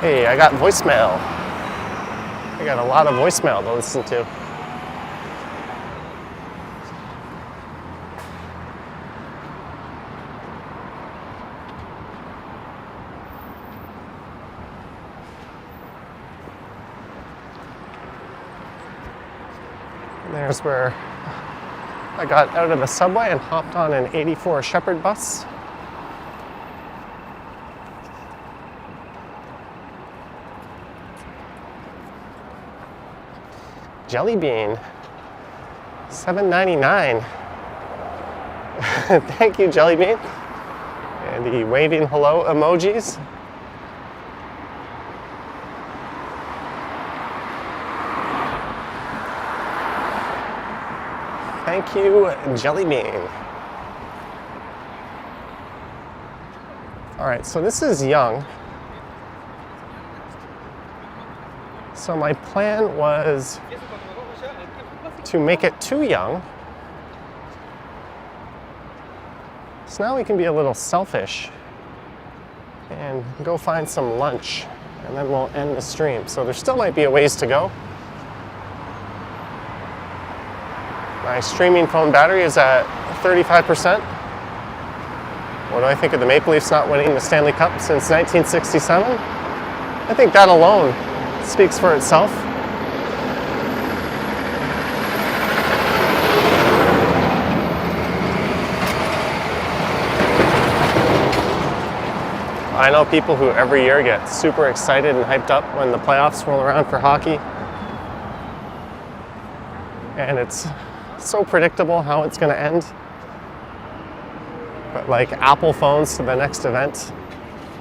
Hey, I got voicemail. I got a lot of voicemail to listen to. And there's where I got out of the subway and hopped on an 84 Sheppard bus. Jelly bean, $7.99. Thank you, Jelly Bean. And the waving hello emojis. Thank you, Jelly Bean. All right, so this is Yonge. So my plan was to make it to Yonge. So now we can be a little selfish and go find some lunch, and then we'll end the stream. So there still might be a ways to go. My streaming phone battery is at 35%. What do I think of the Maple Leafs not winning the Stanley Cup since 1967? I think that alone speaks for itself. I know people who every year get super excited and hyped up when the playoffs roll around for hockey. And it's so predictable how it's going to end. But like Apple phones to the next event,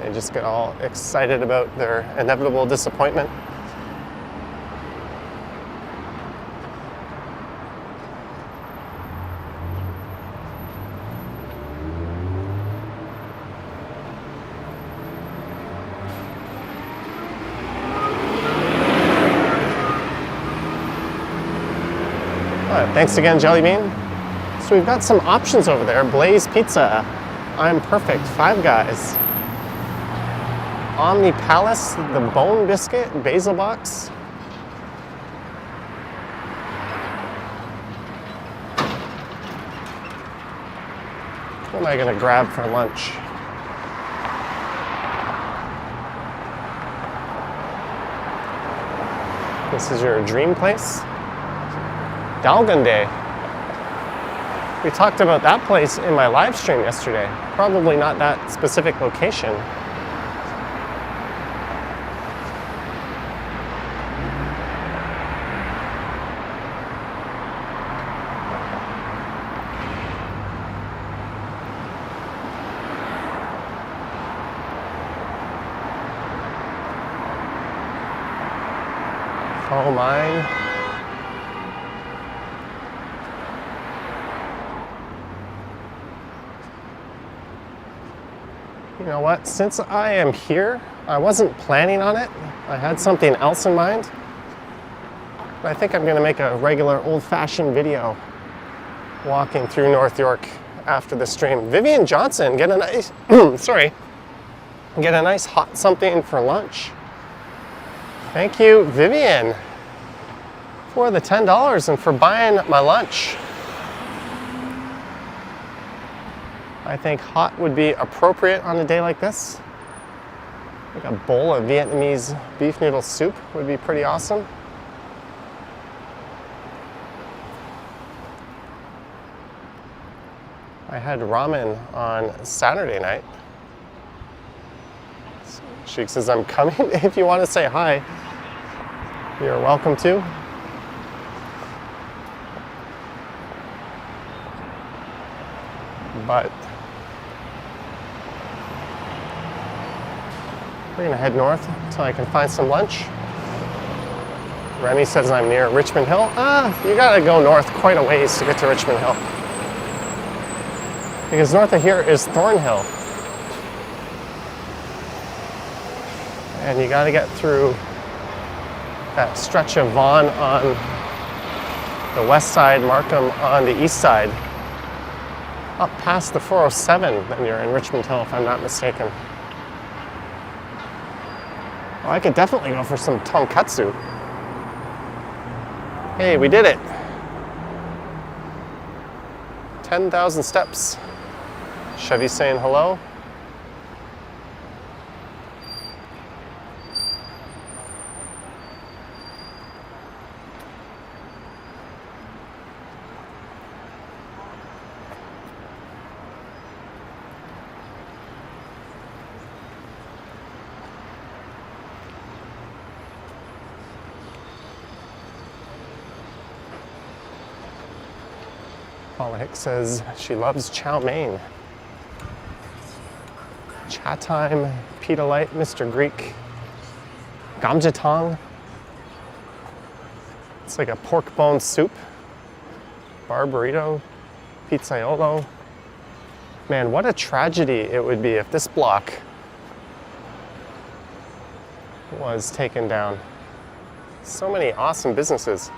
they just get all excited about their inevitable disappointment. Thanks again, Jelly Bean. So we've got some options over there. Blaze Pizza, I'm Perfect, Five Guys, Omni Palace, the Bone Biscuit, Basil Box. What am I gonna grab for lunch? This is your dream place. Dalgande. We talked about that place in my live stream yesterday. Probably not that specific location. Oh, mine. You know what? Since I am here, I wasn't planning on it. I had something else in mind. But I think I'm going to make a regular old-fashioned video walking through North York after the stream. Vivian Johnson, get a nice, sorry, get a nice hot something for lunch. Thank you, Vivian, for the $10 and for buying my lunch. I think hot would be appropriate on a day like this. Like a bowl of Vietnamese beef noodle soup would be pretty awesome. I had ramen on Saturday night. She says, I'm coming. If you want to say hi, you're welcome to. But we're gonna head north until I can find some lunch. Remy says I'm near Richmond Hill. You gotta go north quite a ways to get to Richmond Hill. Because north of here is Thornhill. And you gotta get through that stretch of Vaughan on the west side, Markham on the east side, up past the 407, then you're in Richmond Hill, if I'm not mistaken. Well, I could definitely go for some tonkatsu. Hey, we did it. 10,000 steps. Chevy saying hello. Paula Hicks says she loves chow mein. Chat time, pita light, Mr. Greek, gamjatang. It's like a pork bone soup. Bar burrito, pizzaiolo. Man, what a tragedy it would be if this block was taken down. So many awesome businesses.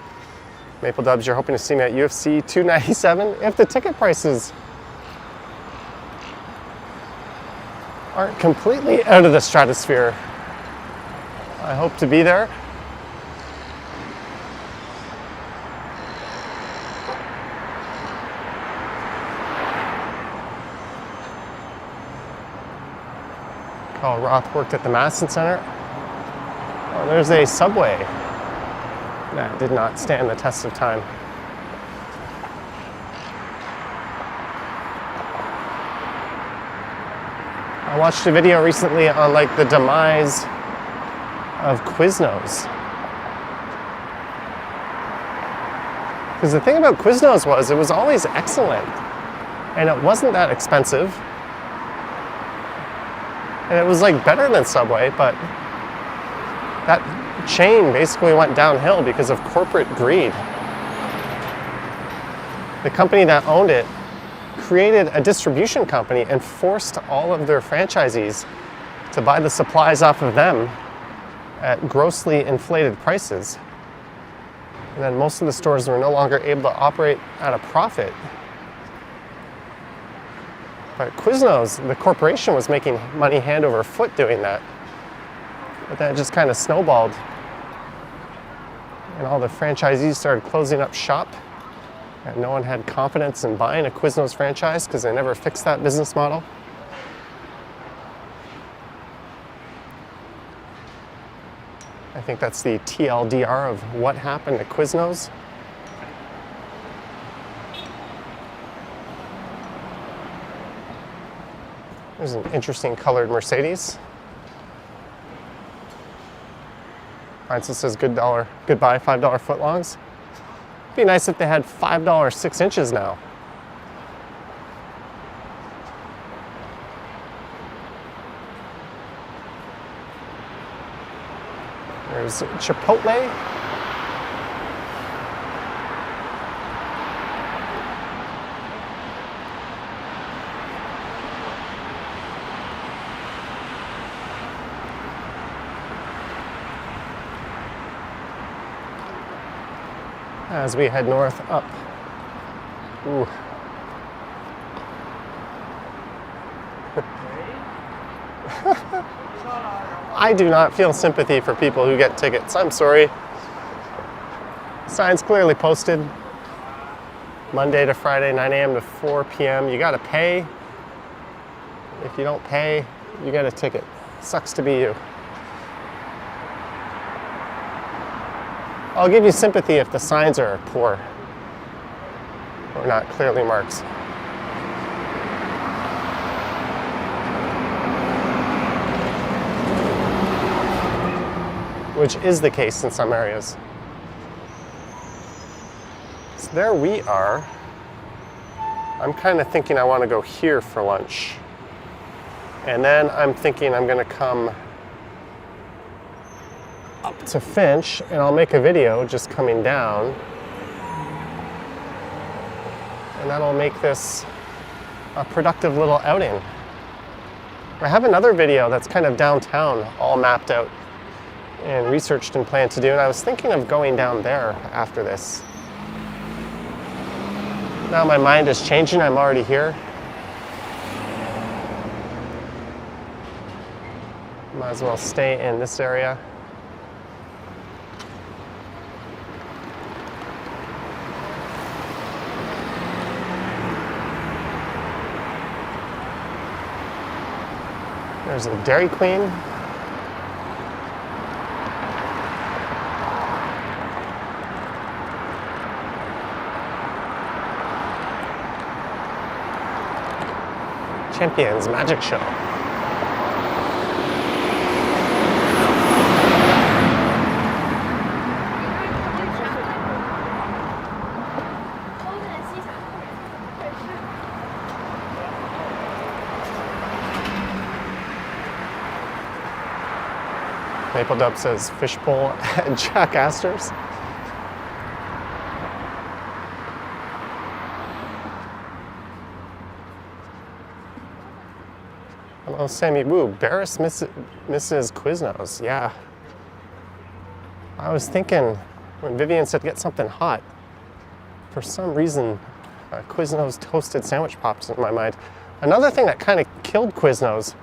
Maple Dubs, you're hoping to see me at UFC 297. If the ticket prices aren't completely out of the stratosphere, I hope to be there. Carl Roth worked at the Madison Center. Oh, there's a Subway that did not stand the test of time. I watched a video recently on like the demise of Quiznos. Because the thing about Quiznos was it was always excellent and it wasn't that expensive. And it was like better than Subway, but that chain basically went downhill because of corporate greed. The company that owned it created a distribution company and forced all of their franchisees to buy the supplies off of them at grossly inflated prices. And then most of the stores were no longer able to operate at a profit. But Quiznos, the corporation, was making money hand over foot doing that. But then it just kind of snowballed. And all the franchisees started closing up shop. And no one had confidence in buying a Quiznos franchise because they never fixed that business model. I think that's the TLDR of what happened to Quiznos. There's an interesting colored Mercedes. Mine still says goodbye $5 footlongs. It'd be nice if they had $5 6 inches now. There's Chipotle. As we head north up. Ooh. I do not feel sympathy for people who get tickets. I'm sorry. Signs clearly posted. Monday to Friday, 9 a.m. to 4 p.m. You gotta pay. If you don't pay, you get a ticket. Sucks to be you. I'll give you sympathy if the signs are poor or not clearly marked. Which is the case in some areas. So there we are. I'm kind of thinking I want to go here for lunch. And then I'm thinking I'm going to come up to Finch and I'll make a video just coming down. And that'll make this a productive little outing. I have another video that's kind of downtown, all mapped out and researched and planned to do, and I was thinking of going down there after this. Now my mind is changing, I'm already here. Might as well stay in this area. There's a Dairy Queen. Champions Magic Show. Maple Dub says fishbowl at Jack Astor's. Hello, Sammy Woo. Barris Mrs. Quiznos. Yeah. I was thinking when Vivian said get something hot, for some reason, Quiznos toasted sandwich pops in my mind. Another thing that kind of killed Quiznos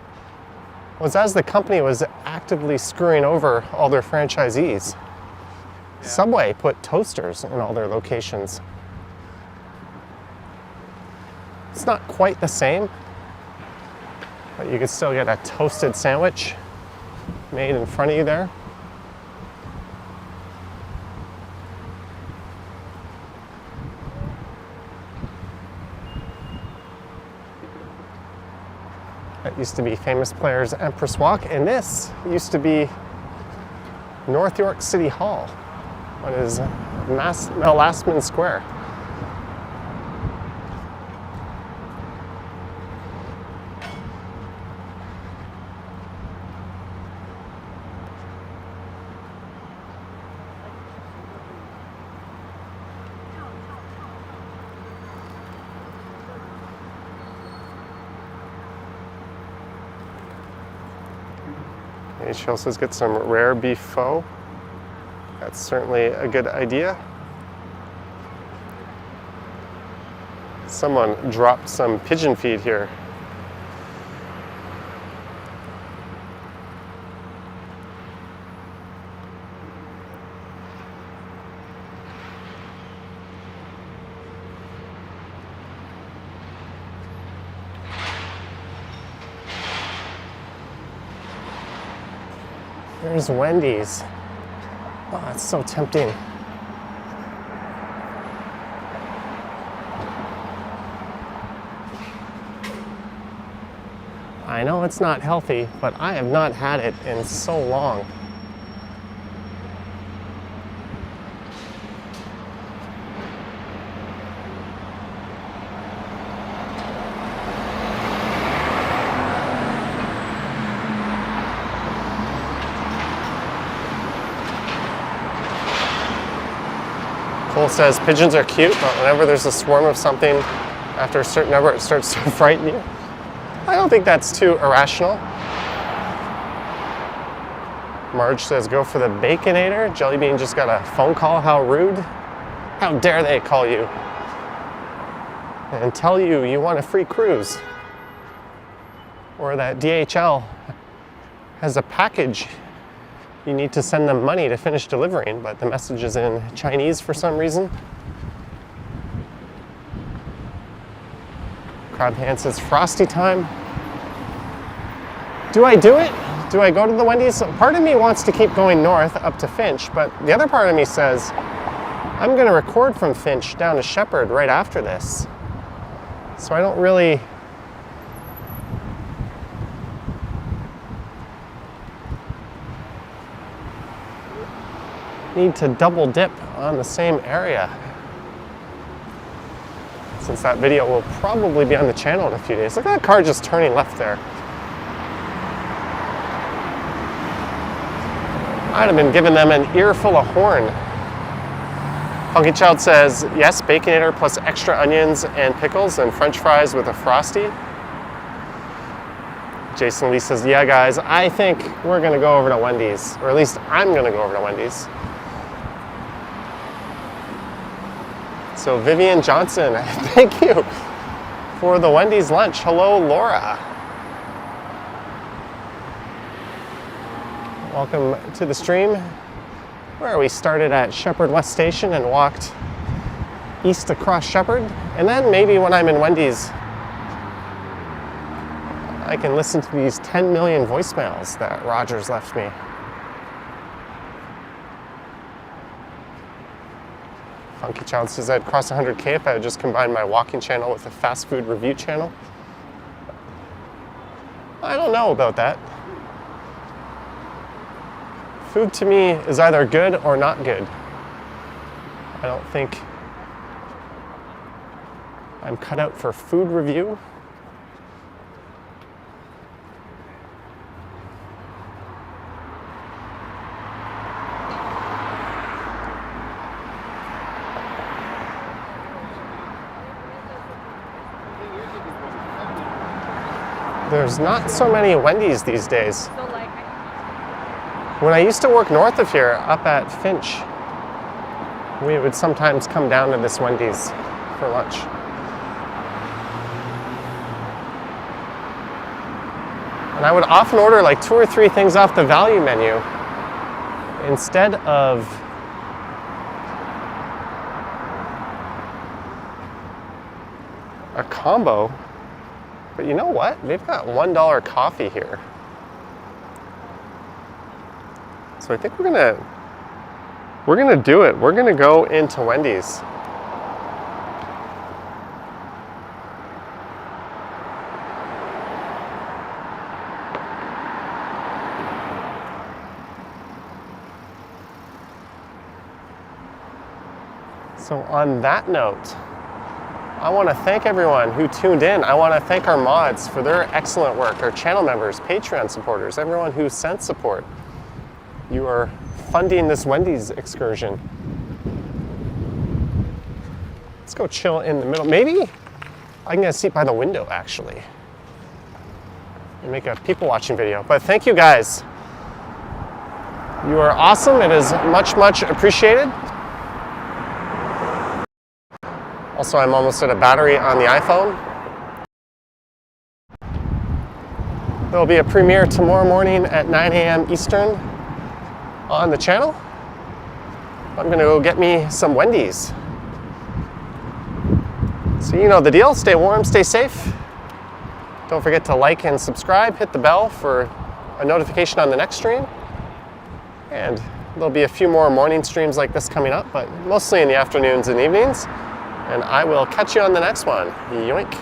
was as the company was actively screwing over all their franchisees. Yeah. Subway put toasters in all their locations. It's not quite the same, but you can still get a toasted sandwich made in front of you there. That used to be Famous Players Empress Walk, and this used to be North York City Hall, what is Lastman Square. She also says get some rare beef pho. That's certainly a good idea. Someone dropped some pigeon feed here. There's Wendy's. Oh, it's so tempting. I know it's not healthy, but I have not had it in so long. Cole says pigeons are cute, but whenever there's a swarm of something, after a certain number, it starts to frighten you. I don't think that's too irrational. Marge says go for the Baconator. Jellybean just got a phone call. How rude. How dare they call you and tell you you want a free cruise, or that DHL has a package you need to send them money to finish delivering, but the message is in Chinese for some reason. Crabhand says frosty time. Do I do it? Do I go to the Wendy's? Part of me wants to keep going north up to Finch, but the other part of me says I'm going to record from Finch down to Sheppard right after this. So I don't really need to double dip on the same area, since that video will probably be on the channel in a few days. Look at that car just turning left there. I'd have been giving them an earful of horn. Funky Child says, yes, Baconator plus extra onions and pickles and French fries with a Frosty. Jason Lee says, yeah guys, I think we're gonna go over to Wendy's, or at least I'm gonna go over to Wendy's. So Vivian Johnson, thank you for the Wendy's lunch. Hello, Laura. Welcome to the stream, where we started at Sheppard West Station and walked east across Sheppard. And then maybe when I'm in Wendy's, I can listen to these 10 million voicemails that Rogers left me. Funky Child says I'd cross 100K if I would just combine my walking channel with a fast food review channel. I don't know about that. Food to me is either good or not good. I don't think I'm cut out for food review. There's not so many Wendy's these days. When I used to work north of here, up at Finch, we would sometimes come down to this Wendy's for lunch. And I would often order like 2 or 3 things off the value menu instead of a combo. But you know what? They've got $1 coffee here. So I think we're gonna do it. We're gonna go into Wendy's. So on that note, I want to thank everyone who tuned in. I want to thank our mods for their excellent work, our channel members, Patreon supporters, everyone who sent support. You are funding this Wendy's excursion. Let's go chill in the middle. Maybe I can get a seat by the window, actually, and make a people watching video. But thank you guys. You are awesome. It is much, much appreciated. Also, I'm almost at a battery on the iPhone. There will be a premiere tomorrow morning at 9 a.m. Eastern on the channel. I'm gonna go get me some Wendy's. So you know the deal, stay warm, stay safe. Don't forget to like and subscribe, hit the bell for a notification on the next stream. And there'll be a few more morning streams like this coming up, but mostly in the afternoons and evenings. And I will catch you on the next one. Yoink.